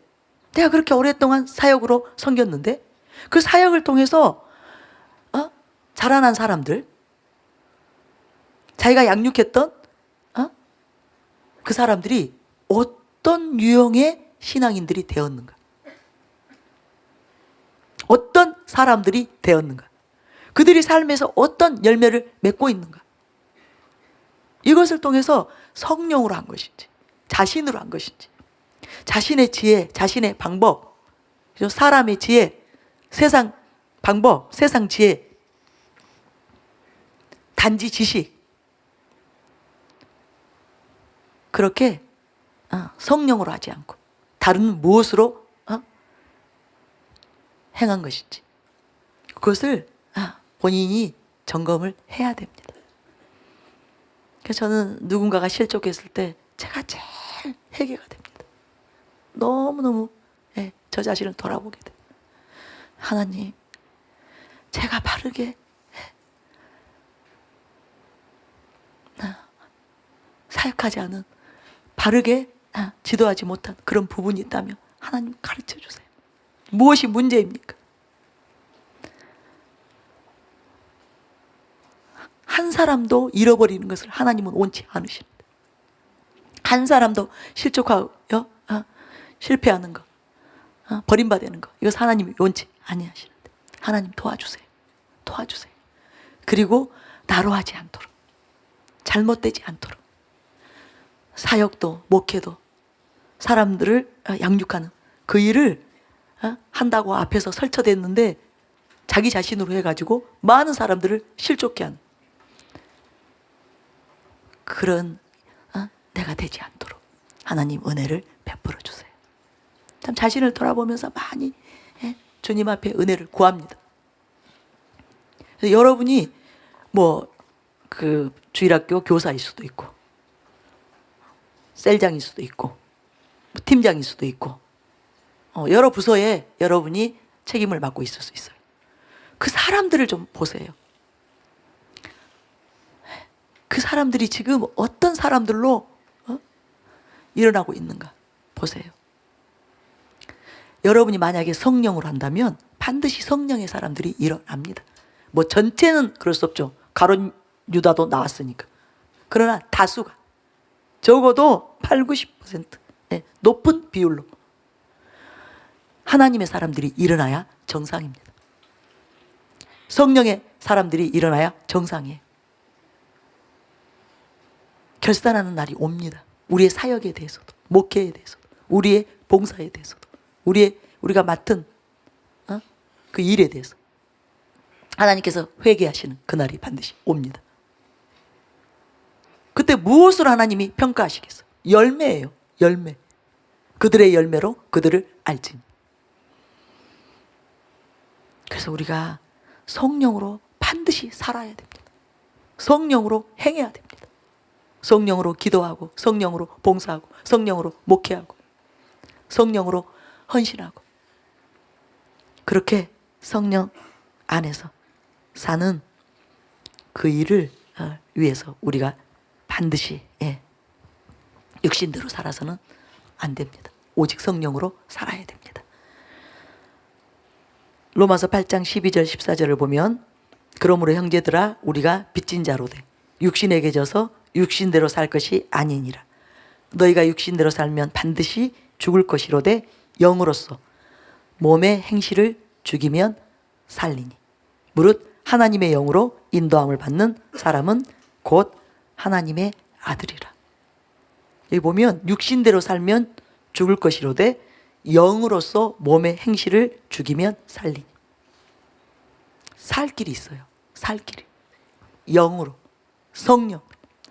내가 그렇게 오랫동안 사역으로 섬겼는데, 그 사역을 통해서 자라난 사람들, 자기가 양육했던 그 사람들이 어떤 유형의 신앙인들이 되었는가, 어떤 사람들이 되었는가, 그들이 삶에서 어떤 열매를 맺고 있는가, 이것을 통해서 성령으로 한 것인지 자신으로 한 것인지, 자신의 지혜, 자신의 방법, 사람의 지혜, 세상 방법, 세상 지혜, 단지 지식, 그렇게 성령으로 하지 않고 다른 무엇으로 행한 것인지, 그것을 본인이 점검을 해야 됩니다. 그래서 저는 누군가가 실족했을 때 제가 제일 회개가 됩니다. 너무너무 저 자신을 돌아보게 돼요. 하나님, 제가 바르게 사역하지 않은, 바르게 지도하지 못한 그런 부분이 있다면 하나님 가르쳐 주세요. 무엇이 문제입니까? 한 사람도 잃어버리는 것을 하나님은 원치 않으십니다. 한 사람도 실족하여 실패하는 거, 버림받는 거, 이것을 하나님이 원치 아니하시는데 하나님 도와주세요. 도와주세요. 그리고 나로 하지 않도록, 잘못되지 않도록, 사역도 목회도 사람들을 양육하는 그 일을 한다고 앞에서 설쳐댔는데 자기 자신으로 해가지고 많은 사람들을 실족케 하는 그런 내가 되지 않도록 하나님 은혜를 베풀어 주세요. 참 자신을 돌아보면서 많이 주님 앞에 은혜를 구합니다. 여러분이 그 주일학교 교사일 수도 있고, 셀장일 수도 있고, 팀장일 수도 있고, 여러 부서에 여러분이 책임을 맡고 있을 수 있어요. 그 사람들을 좀 보세요. 그 사람들이 지금 어떤 사람들로 일어나고 있는가 보세요. 여러분이 만약에 성령으로 한다면 반드시 성령의 사람들이 일어납니다. 전체는 그럴 수 없죠. 가룟 유다도 나왔으니까. 그러나 다수가, 적어도 8, 90% 높은 비율로 하나님의 사람들이 일어나야 정상입니다. 성령의 사람들이 일어나야 정상이에요. 결산하는 날이 옵니다. 우리의 사역에 대해서도, 목회에 대해서도, 우리의 봉사에 대해서도, 우리가 맡은 그 일에 대해서 하나님께서 회개하시는 그날이 반드시 옵니다. 그때 무엇으로 하나님이 평가하시겠어요? 열매예요. 열매. 그들의 열매로 그들을 알지. 그래서 우리가 성령으로 반드시 살아야 됩니다. 성령으로 행해야 됩니다. 성령으로 기도하고, 성령으로 봉사하고, 성령으로 목회하고, 성령으로 헌신하고, 그렇게 성령 안에서 사는 그 일을 위해서 우리가 반드시 육신대로 살아서는 안 됩니다. 오직 성령으로 살아야 됩니다. 로마서 8장 12절 14절을 보면 그러므로 형제들아 우리가 빚진 자로 돼 육신에게 져서 육신대로 살 것이 아니니라. 너희가 육신대로 살면 반드시 죽을 것이로되 영으로서 몸의 행실을 죽이면 살리니 무릇 하나님의 영으로 인도함을 받는 사람은 곧 하나님의 아들이라. 여기 보면 육신대로 살면 죽을 것이로되 영으로서 몸의 행실을 죽이면 살리니. 살 길이 있어요. 살 길이. 영으로. 성령.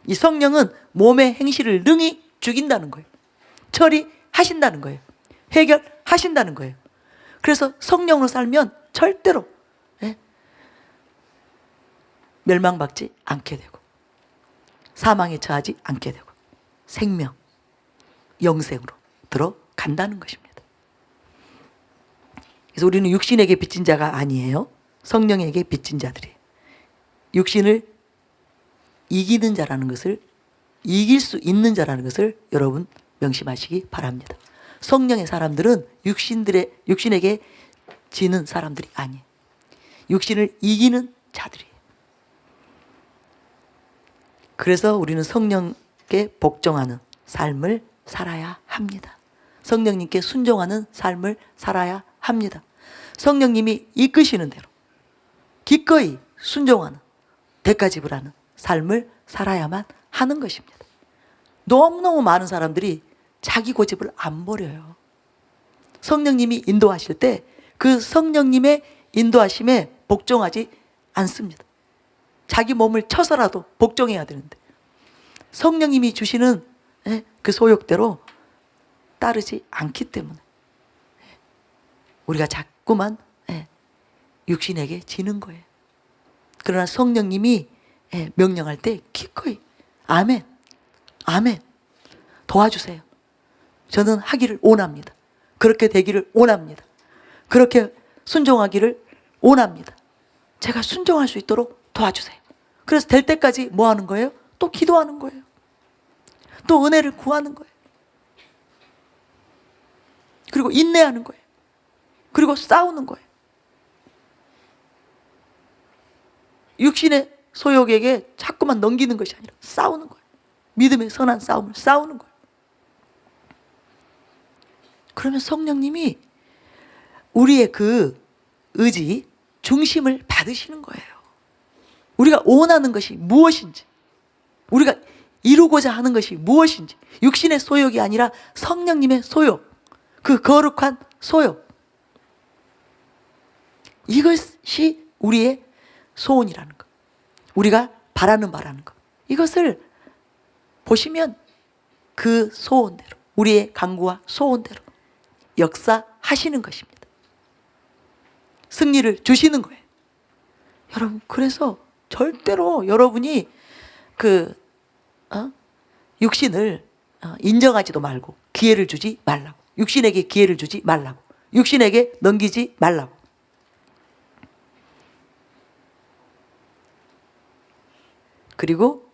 이 성령은 몸의 행실을 능히 죽인다는 거예요. 처리하신다는 거예요. 해결하신다는 거예요. 그래서 성령으로 살면 절대로 멸망받지 않게 되고 사망에 처하지 않게 되고 생명, 영생으로 들어간다는 것입니다. 그래서 우리는 육신에게 빚진 자가 아니에요. 성령에게 빚진 자들이에요. 육신을 이기는 자라는 것을, 이길 수 있는 자라는 것을 여러분 명심하시기 바랍니다. 성령의 사람들은 육신에게 지는 사람들이 아니에요. 육신을 이기는 자들이에요. 그래서 우리는 성령께 복종하는 삶을 살아야 합니다. 성령님께 순종하는 삶을 살아야 합니다. 성령님이 이끄시는 대로 기꺼이 순종하는, 대가 지불하는 삶을 살아야만 하는 것입니다. 너무너무 많은 사람들이 자기 고집을 안 버려요. 성령님이 인도하실 때 그 성령님의 인도하심에 복종하지 않습니다. 자기 몸을 쳐서라도 복종해야 되는데 성령님이 주시는 그 소욕대로 따르지 않기 때문에 우리가 자꾸만 육신에게 지는 거예요. 그러나 성령님이 명령할 때 기꺼이 아멘, 아멘 도와주세요. 저는 하기를 원합니다. 그렇게 되기를 원합니다. 그렇게 순종하기를 원합니다. 제가 순종할 수 있도록 도와주세요. 그래서 될 때까지 뭐 하는 거예요? 또 기도하는 거예요. 또 은혜를 구하는 거예요. 그리고 인내하는 거예요. 그리고 싸우는 거예요. 육신의 소욕에게 자꾸만 넘기는 것이 아니라 싸우는 거예요. 믿음의 선한 싸움을 싸우는 거예요. 그러면 성령님이 우리의 그 의지, 중심을 받으시는 거예요. 우리가 원하는 것이 무엇인지, 우리가 이루고자 하는 것이 무엇인지, 육신의 소욕이 아니라 성령님의 소욕, 그 거룩한 소욕, 이것이 우리의 소원이라는 것, 우리가 바라는 것, 이것을 보시면 그 소원대로, 우리의 간구와 소원대로 역사하시는 것입니다. 승리를 주시는 거예요. 여러분, 그래서 절대로 여러분이 육신을 인정하지도 말고 기회를 주지 말라고. 육신에게 기회를 주지 말라고. 육신에게 넘기지 말라고. 그리고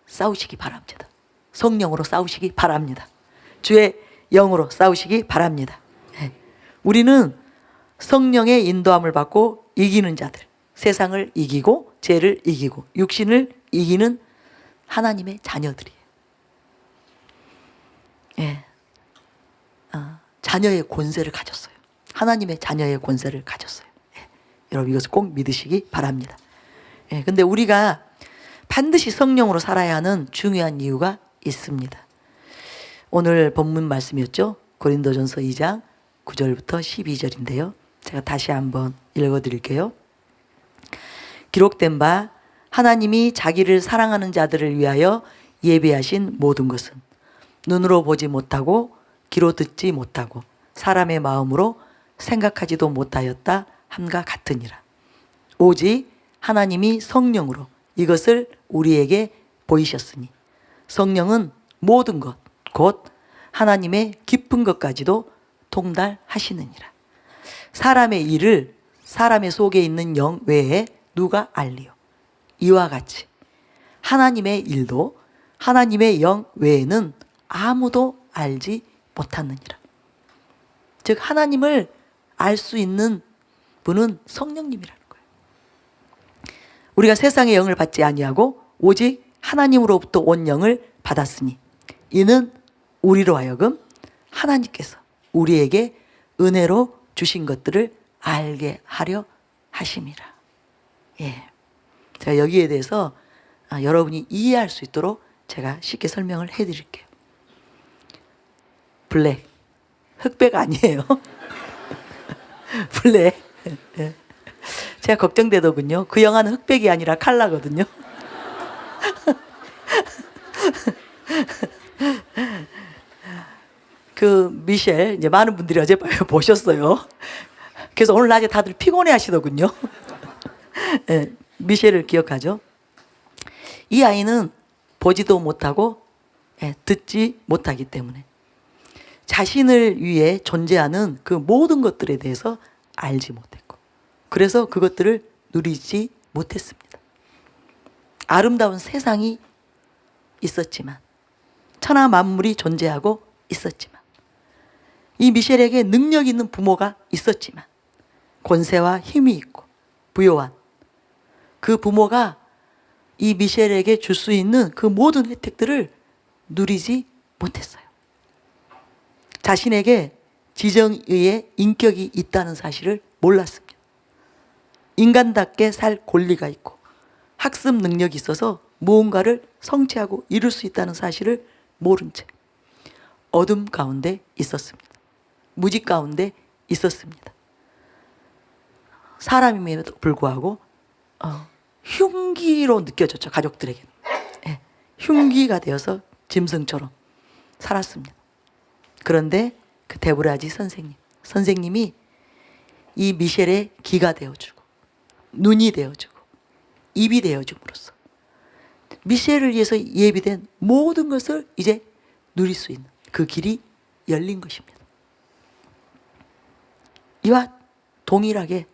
싸우시기 바랍니다. 성령으로 싸우시기 바랍니다. 주의 영으로 싸우시기 바랍니다. 우리는 성령의 인도함을 받고 이기는 자들, 세상을 이기고 죄를 이기고 육신을 이기는 하나님의 자녀들이에요. 자녀의 권세를 가졌어요. 하나님의 자녀의 권세를 가졌어요. 여러분 이것을 꼭 믿으시기 바랍니다. 근데 우리가 반드시 성령으로 살아야 하는 중요한 이유가 있습니다. 오늘 본문 말씀이었죠. 고린도전서 2장 9절부터 12절인데요. 제가 다시 한번 읽어드릴게요. 기록된 바 하나님이 자기를 사랑하는 자들을 위하여 예비하신 모든 것은 눈으로 보지 못하고 귀로 듣지 못하고 사람의 마음으로 생각하지도 못하였다 함과 같으니라. 오직 하나님이 성령으로 이것을 우리에게 보이셨으니 성령은 모든 것 곧 하나님의 깊은 것까지도 통달하시느니라. 사람의 일을 사람의 속에 있는 영 외에 누가 알리요? 이와 같이 하나님의 일도 하나님의 영 외에는 아무도 알지 못하느니라. 즉 하나님을 알 수 있는 분은 성령님이라는 거예요. 우리가 세상의 영을 받지 아니하고 오직 하나님으로부터 온 영을 받았으니 이는 우리로 하여금 하나님께서 우리에게 은혜로 주신 것들을 알게 하려 하심이라. 예. 제가 여기에 대해서 여러분이 이해할 수 있도록 제가 쉽게 설명을 해드릴게요. 블랙, 흑백 아니에요. 블랙. 예. 제가 걱정되더군요. 그 영화는 흑백이 아니라 칼라거든요. 그 미셸, 이제 많은 분들이 어젯밤에 보셨어요. 그래서 오늘 낮에 다들 피곤해 하시더군요. 예, 미셸을 기억하죠. 이 아이는 보지도 못하고 듣지 못하기 때문에 자신을 위해 존재하는 그 모든 것들에 대해서 알지 못했고, 그래서 그것들을 누리지 못했습니다. 아름다운 세상이 있었지만, 천하 만물이 존재하고 있었지만, 이 미셸에게 능력 있는 부모가 있었지만, 권세와 힘이 있고 부요한 그 부모가 이 미셸에게 줄 수 있는 그 모든 혜택들을 누리지 못했어요. 자신에게 지정의의 인격이 있다는 사실을 몰랐습니다. 인간답게 살 권리가 있고 학습 능력이 있어서 무언가를 성취하고 이룰 수 있다는 사실을 모른 채 어둠 가운데 있었습니다. 무지 가운데 있었습니다. 사람임에도 불구하고 흉기로 느껴졌죠. 가족들에게는. 예, 흉기가 되어서 짐승처럼 살았습니다. 그런데 그 데브라지 선생님이 이 미셸의 귀가 되어주고 눈이 되어주고 입이 되어줌으로써 미셸을 위해서 예비된 모든 것을 이제 누릴 수 있는 그 길이 열린 것입니다. 이와 동일하게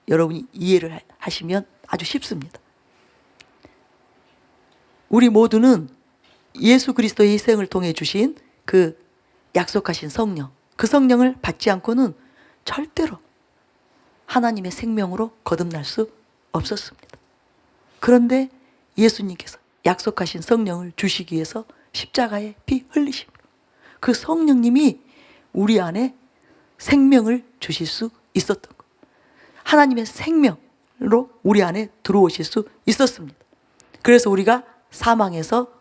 여러분이 이해를 하시면 아주 쉽습니다. 우리 모두는 예수 그리스도의 희생을 통해 주신 그 약속하신 성령, 그 성령을 받지 않고는 절대로 하나님의 생명으로 거듭날 수 없었습니다. 그런데 예수님께서 약속하신 성령을 주시기 위해서 십자가에 피 흘리십니다. 그 성령님이 우리 안에 생명을 주실 수 있었던 것. 하나님의 생명으로 우리 안에 들어오실 수 있었습니다. 그래서 우리가 사망에서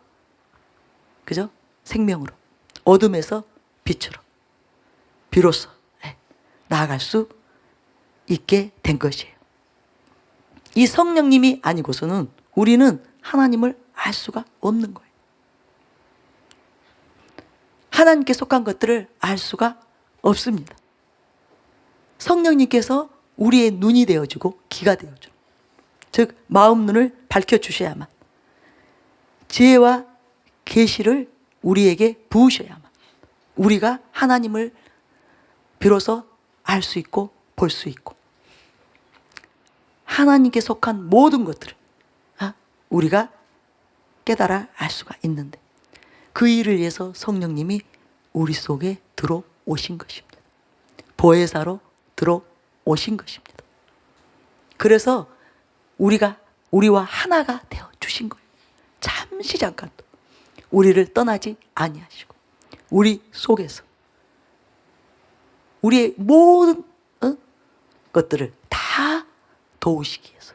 그죠? 생명으로, 어둠에서 빛으로 비로소 나아갈 수 있게 된 것이에요. 이 성령님이 아니고서는 우리는 하나님을 알 수가 없는 거예요. 하나님께 속한 것들을 알 수가 없습니다. 성령님께서 우리의 눈이 되어주고 귀가 되어줘. 즉 마음 눈을 밝혀주셔야만, 지혜와 계시를 우리에게 부으셔야만 우리가 하나님을 비로소 알 수 있고 볼 수 있고 하나님께 속한 모든 것들을 우리가 깨달아 알 수가 있는데, 그 일을 위해서 성령님이 우리 속에 들어오신 것입니다. 보혜사로 들어오신 것입니다. 그래서 우리와 하나가 되어 주신 거예요. 잠시 잠깐도 우리를 떠나지 아니하시고 우리 속에서 우리의 모든 것들을 다 도우시기 위해서,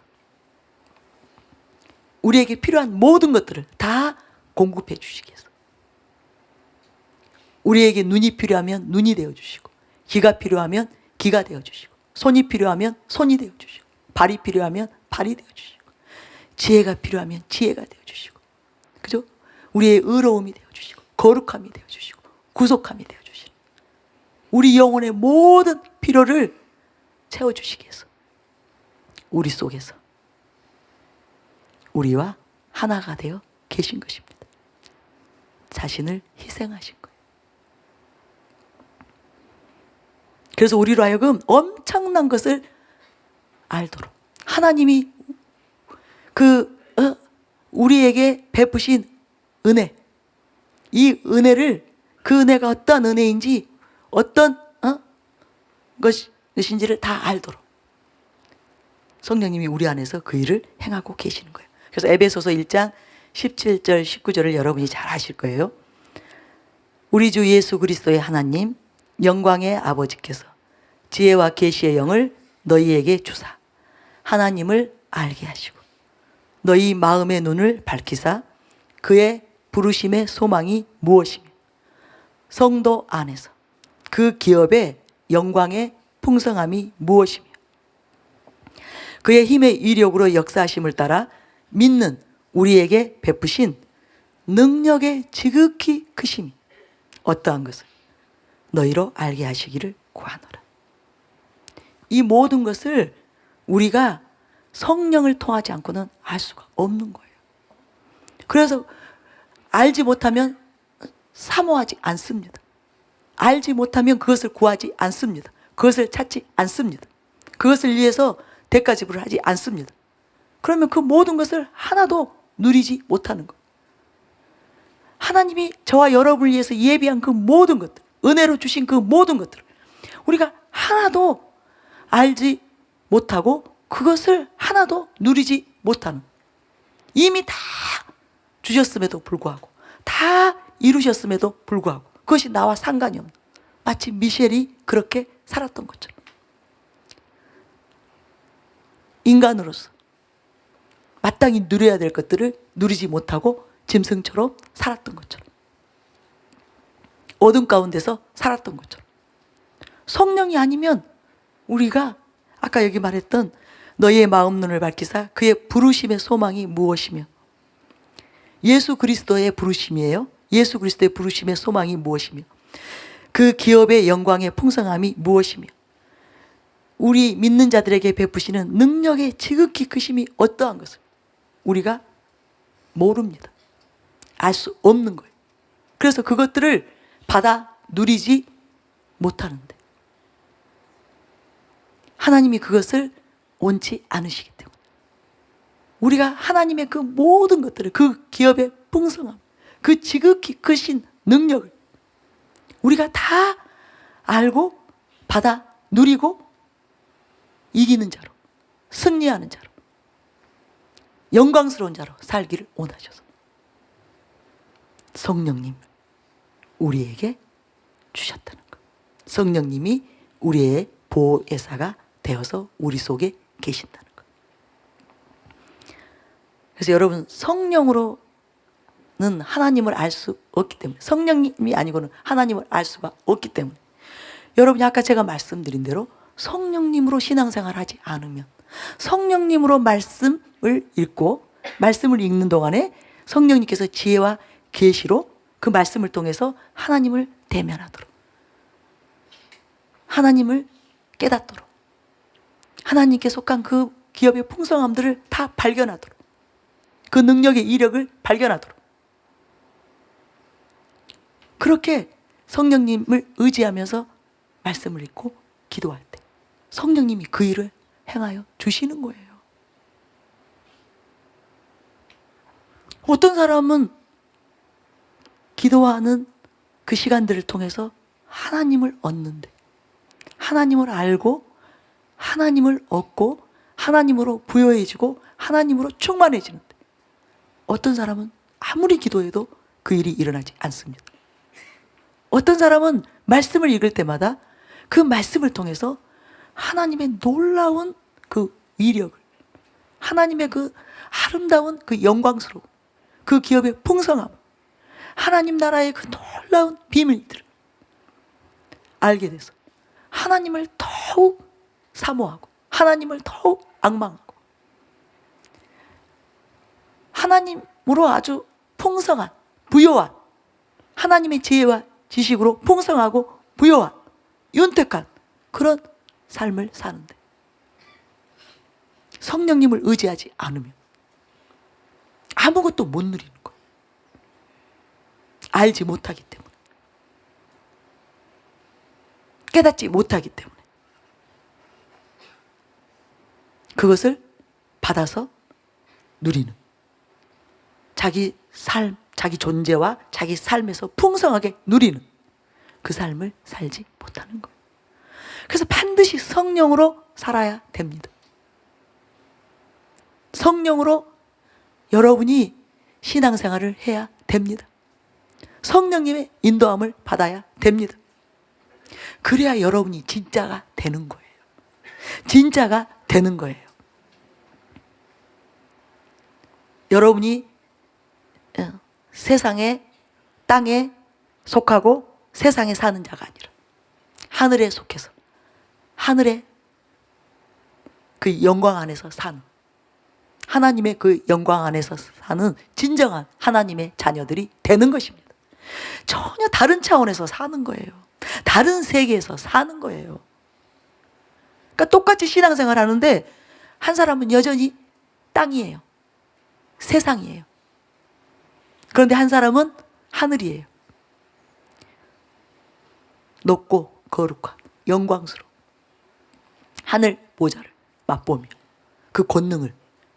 우리에게 필요한 모든 것들을 다 공급해 주시기 위해서, 우리에게 눈이 필요하면 눈이 되어주시고, 귀가 필요하면 귀가 되어주시고, 손이 필요하면 손이 되어주시고, 발이 필요하면 발이 되어주시고, 지혜가 필요하면 지혜가 되어주시고, 그죠? 우리의 의로움이 되어주시고, 거룩함이 되어주시고, 구속함이 되어주시고, 우리 영혼의 모든 필요를 채워주시기 위해서 우리 속에서 우리와 하나가 되어 계신 것입니다. 자신을 희생하신 거예요. 그래서 우리로 하여금 엄청난 것을 알도록 하나님이 우리에게 베푸신 은혜, 이 은혜를 그 은혜가 어떤 은혜인지 어떤 것인지를 다 알도록 성령님이 우리 안에서 그 일을 행하고 계시는 거예요. 그래서 에베소서 1장 17절 19절을 여러분이 잘 아실 거예요. 우리 주 예수 그리스도의 하나님 영광의 아버지께서 지혜와 계시의 영을 너희에게 주사 하나님을 알게 하시고 너희 마음의 눈을 밝히사 그의 부르심의 소망이 무엇이며 성도 안에서 그 기업의 영광의 풍성함이 무엇이며 그의 힘의 위력으로 역사하심을 따라 믿는 우리에게 베푸신 능력의 지극히 크심이 어떠한 것을 너희로 알게 하시기를 구하노라. 이 모든 것을 우리가 성령을 통하지 않고는 알 수가 없는 거예요. 그래서 알지 못하면 사모하지 않습니다. 알지 못하면 그것을 구하지 않습니다. 그것을 찾지 않습니다. 그것을 위해서 대가 지불을 하지 않습니다. 그러면 그 모든 것을 하나도 누리지 못하는 거예요. 하나님이 저와 여러분을 위해서 예비한 그 모든 것들, 은혜로 주신 그 모든 것들을 우리가 하나도 알지 못하고 그것을 하나도 누리지 못하는, 이미 다 주셨음에도 불구하고 다 이루셨음에도 불구하고 그것이 나와 상관이 없는, 마치 미셸이 그렇게 살았던 것처럼 인간으로서 마땅히 누려야 될 것들을 누리지 못하고 짐승처럼 살았던 것처럼, 어둠 가운데서 살았던 것처럼, 성령이 아니면 우리가 아까 여기 말했던 너희의 마음 눈을 밝히사 그의 부르심의 소망이 무엇이며, 예수 그리스도의 부르심이에요. 예수 그리스도의 부르심의 소망이 무엇이며 그 기업의 영광의 풍성함이 무엇이며 우리 믿는 자들에게 베푸시는 능력의 지극히 크심이 어떠한 것을 우리가 모릅니다. 알 수 없는 거예요. 그래서 그것들을 받아 누리지 못하는데 하나님이 그것을 원치 않으시기 때문에 우리가 하나님의 그 모든 것들을, 그 기업의 풍성함, 그 지극히 크신 능력을 우리가 다 알고 받아 누리고 이기는 자로, 승리하는 자로, 영광스러운 자로 살기를 원하셔서 성령님 우리에게 주셨다는 것. 성령님이 우리의 보혜사가 되어서 우리 속에 계신다는 것. 그래서 여러분, 성령으로는 하나님을 알 수 없기 때문에, 성령님이 아니고는 하나님을 알 수가 없기 때문에, 여러분이 아까 제가 말씀드린 대로 성령님으로 신앙생활 하지 않으면, 성령님으로 말씀을 읽고 말씀을 읽는 동안에 성령님께서 지혜와 계시로 그 말씀을 통해서 하나님을 대면하도록, 하나님을 깨닫도록, 하나님께 속한 그 기업의 풍성함들을 다 발견하도록, 그 능력의 이력을 발견하도록, 그렇게 성령님을 의지하면서 말씀을 읽고 기도할 때 성령님이 그 일을 행하여 주시는 거예요. 어떤 사람은 기도하는 그 시간들을 통해서 하나님을 얻는데, 하나님을 알고 하나님을 얻고 하나님으로 부여해지고 하나님으로 충만해지는데, 어떤 사람은 아무리 기도해도 그 일이 일어나지 않습니다. 어떤 사람은 말씀을 읽을 때마다 그 말씀을 통해서 하나님의 놀라운 그 위력을, 하나님의 그 아름다운 그 영광스러움, 그 기업의 풍성함, 하나님 나라의 그 놀라운 비밀들을 알게 돼서 하나님을 더욱 사모하고 하나님을 더욱 앙망하고 하나님으로 아주 풍성한, 부요한, 하나님의 지혜와 지식으로 풍성하고 부요한, 윤택한 그런 삶을 사는데, 성령님을 의지하지 않으면 아무것도 못 누리는 거예요. 알지 못하기 때문에, 깨닫지 못하기 때문에 그것을 받아서 누리는, 자기 삶 자기 존재와 자기 삶에서 풍성하게 누리는 그 삶을 살지 못하는 거예요. 그래서 반드시 성령으로 살아야 됩니다. 성령으로 여러분이 신앙생활을 해야 됩니다. 성령님의 인도함을 받아야 됩니다. 그래야 여러분이 진짜가 되는 거예요. 진짜가 되는 거예요. 여러분이 세상에, 땅에 속하고 세상에 사는 자가 아니라 하늘에 속해서 하늘의 그 영광 안에서 사는, 하나님의 그 영광 안에서 사는 진정한 하나님의 자녀들이 되는 것입니다. 전혀 다른 차원에서 사는 거예요. 다른 세계에서 사는 거예요. 그러니까 똑같이 신앙생활 하는데 한 사람은 여전히 땅이에요. 세상이에요. 그런데 한 사람은 하늘이에요. 높고 거룩한 영광스러운 하늘 보좌를 맛보며 그 권능을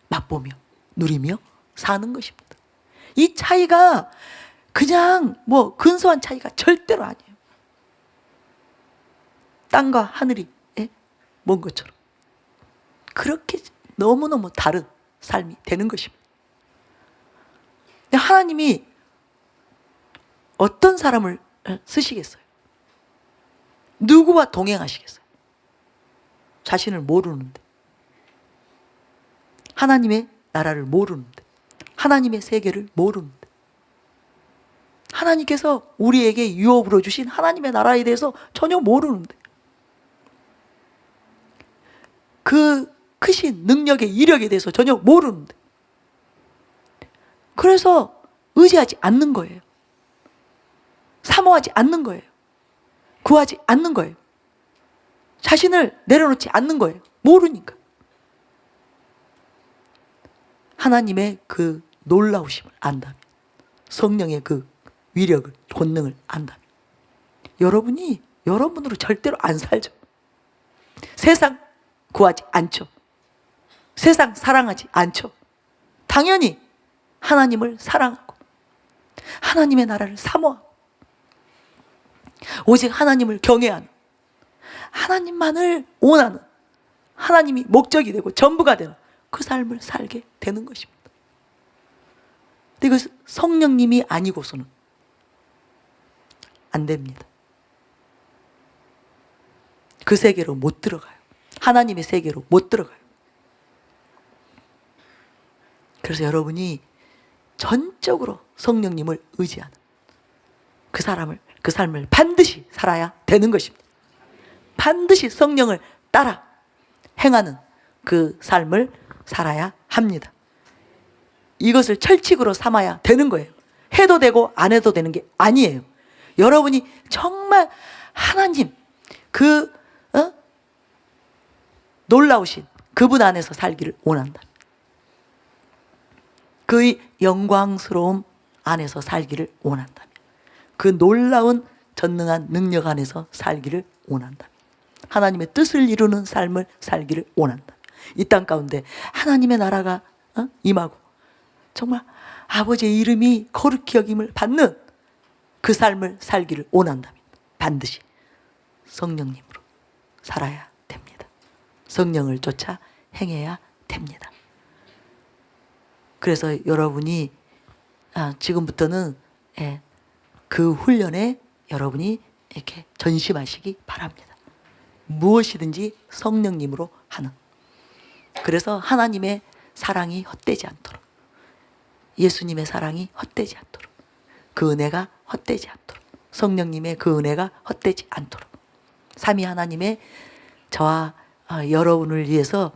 맛보며 누리며 사는 것입니다. 이 차이가 그냥 뭐 근소한 차이가 절대로 아니에요. 땅과 하늘이 먼 것처럼 그렇게 너무너무 다른 삶이 되는 것입니다. 하나님이 어떤 사람을 쓰시겠어요? 누구와 동행하시겠어요? 자신을 모르는데, 하나님의 나라를 모르는데, 하나님의 세계를 모르는데, 하나님께서 우리에게 유업으로 주신 하나님의 나라에 대해서 전혀 모르는데, 그 크신 능력의 이력에 대해서 전혀 모르는데, 그래서 의지하지 않는 거예요. 사모하지 않는 거예요. 구하지 않는 거예요. 자신을 내려놓지 않는 거예요. 모르니까. 하나님의 그 놀라우심을 안다면, 성령의 그 위력을, 권능을 안다면 여러분이 여러분으로 절대로 안 살죠. 세상 구하지 않죠. 세상 사랑하지 않죠. 당연히 하나님을 사랑하고 하나님의 나라를 사모하고 오직 하나님을 경외하는, 하나님만을 원하는, 하나님이 목적이 되고 전부가 되는 그 삶을 살게 되는 것입니다. 근데 이것은 성령님이 아니고서는 안 됩니다. 그 세계로 못 들어가요. 하나님의 세계로 못 들어가요. 그래서 여러분이 전적으로 성령님을 의지하는 그 삶을 반드시 살아야 되는 것입니다. 반드시 성령을 따라 행하는 그 삶을 살아야 합니다. 이것을 철칙으로 삼아야 되는 거예요. 해도 되고 안 해도 되는 게 아니에요. 여러분이 정말 하나님 그 놀라우신 그분 안에서 살기를 원한다. 그의 영광스러움 안에서 살기를 원한다면, 그 놀라운 전능한 능력 안에서 살기를 원한다면, 하나님의 뜻을 이루는 삶을 살기를 원한다. 이 땅 가운데 하나님의 나라가 임하고 정말 아버지의 이름이 거룩히 여김을 받는 그 삶을 살기를 원한다면 반드시 성령님으로 살아야 됩니다. 성령을 쫓아 행해야 됩니다. 그래서 여러분이 지금부터는 그 훈련에 여러분이 이렇게 전심하시기 바랍니다. 무엇이든지 성령님으로 하는. 그래서 하나님의 사랑이 헛되지 않도록, 예수님의 사랑이 헛되지 않도록, 그 은혜가 헛되지 않도록, 성령님의 그 은혜가 헛되지 않도록, 삼위 하나님의 저와 여러분을 위해서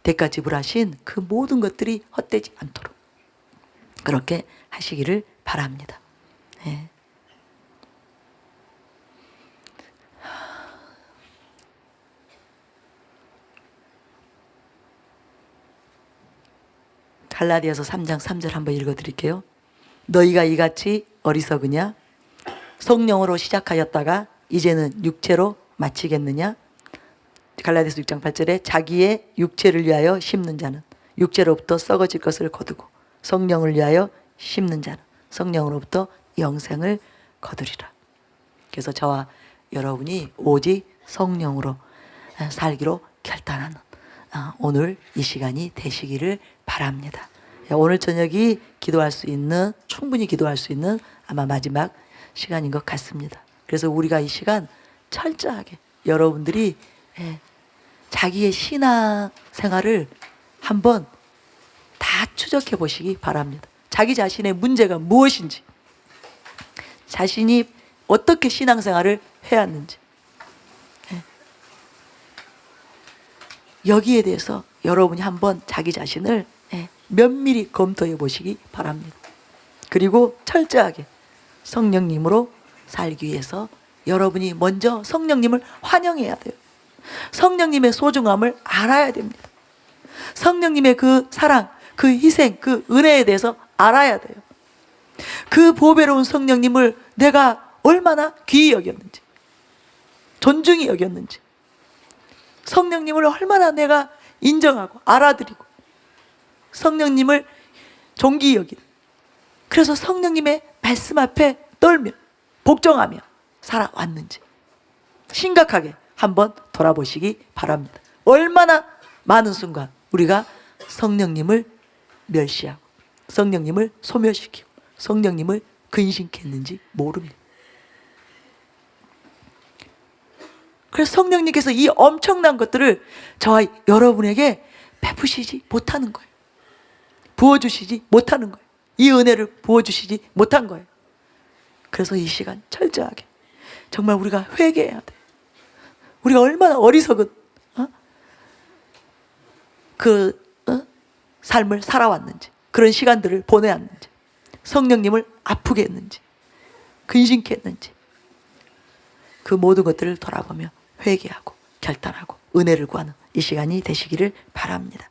대가 지불하신 그 모든 것들이 헛되지 않도록 그렇게 하시기를 바랍니다. 네. 갈라디아서 3장 3절 한번 읽어드릴게요. 너희가 이같이 어리석으냐? 성령으로 시작하였다가 이제는 육체로 마치겠느냐? 갈라디아서 6장 8절에 자기의 육체를 위하여 심는 자는 육체로부터 썩어질 것을 거두고 성령을 위하여 심는 자는 성령으로부터 영생을 거두리라. 그래서 저와 여러분이 오직 성령으로 살기로 결단하는 오늘 이 시간이 되시기를 바랍니다. 오늘 저녁이 기도할 수 있는, 충분히 기도할 수 있는 아마 마지막 시간인 것 같습니다. 그래서 우리가 이 시간 철저하게 여러분들이 자기의 신앙 생활을 한번 다 추적해 보시기 바랍니다. 자기 자신의 문제가 무엇인지, 자신이 어떻게 신앙생활을 해왔는지, 여기에 대해서 여러분이 한번 자기 자신을 면밀히 검토해 보시기 바랍니다. 그리고 철저하게 성령님으로 살기 위해서 여러분이 먼저 성령님을 환영해야 돼요. 성령님의 소중함을 알아야 됩니다. 성령님의 그 사랑, 그 희생, 그 은혜에 대해서 알아야 돼요. 그 보배로운 성령님을 내가 얼마나 귀히 여겼는지, 존중히 여겼는지, 성령님을 얼마나 내가 인정하고 알아드리고 성령님을 존귀히 여기는, 그래서 성령님의 말씀 앞에 떨며 복종하며 살아왔는지 심각하게 한번 돌아보시기 바랍니다. 얼마나 많은 순간 우리가 성령님을 멸시하고 성령님을 소멸시키고 성령님을 근심했는지 모릅니다. 그래서 성령님께서 이 엄청난 것들을 저와 여러분에게 베푸시지 못하는 거예요. 부어주시지 못하는 거예요. 이 은혜를 부어주시지 못한 거예요. 그래서 이 시간 철저하게 정말 우리가 회개해야 돼요. 우리가 얼마나 어리석은 삶을 살아왔는지, 그런 시간들을 보내왔는지, 성령님을 아프게 했는지, 근심케 했는지, 그 모든 것들을 돌아보며 회개하고 결단하고 은혜를 구하는 이 시간이 되시기를 바랍니다.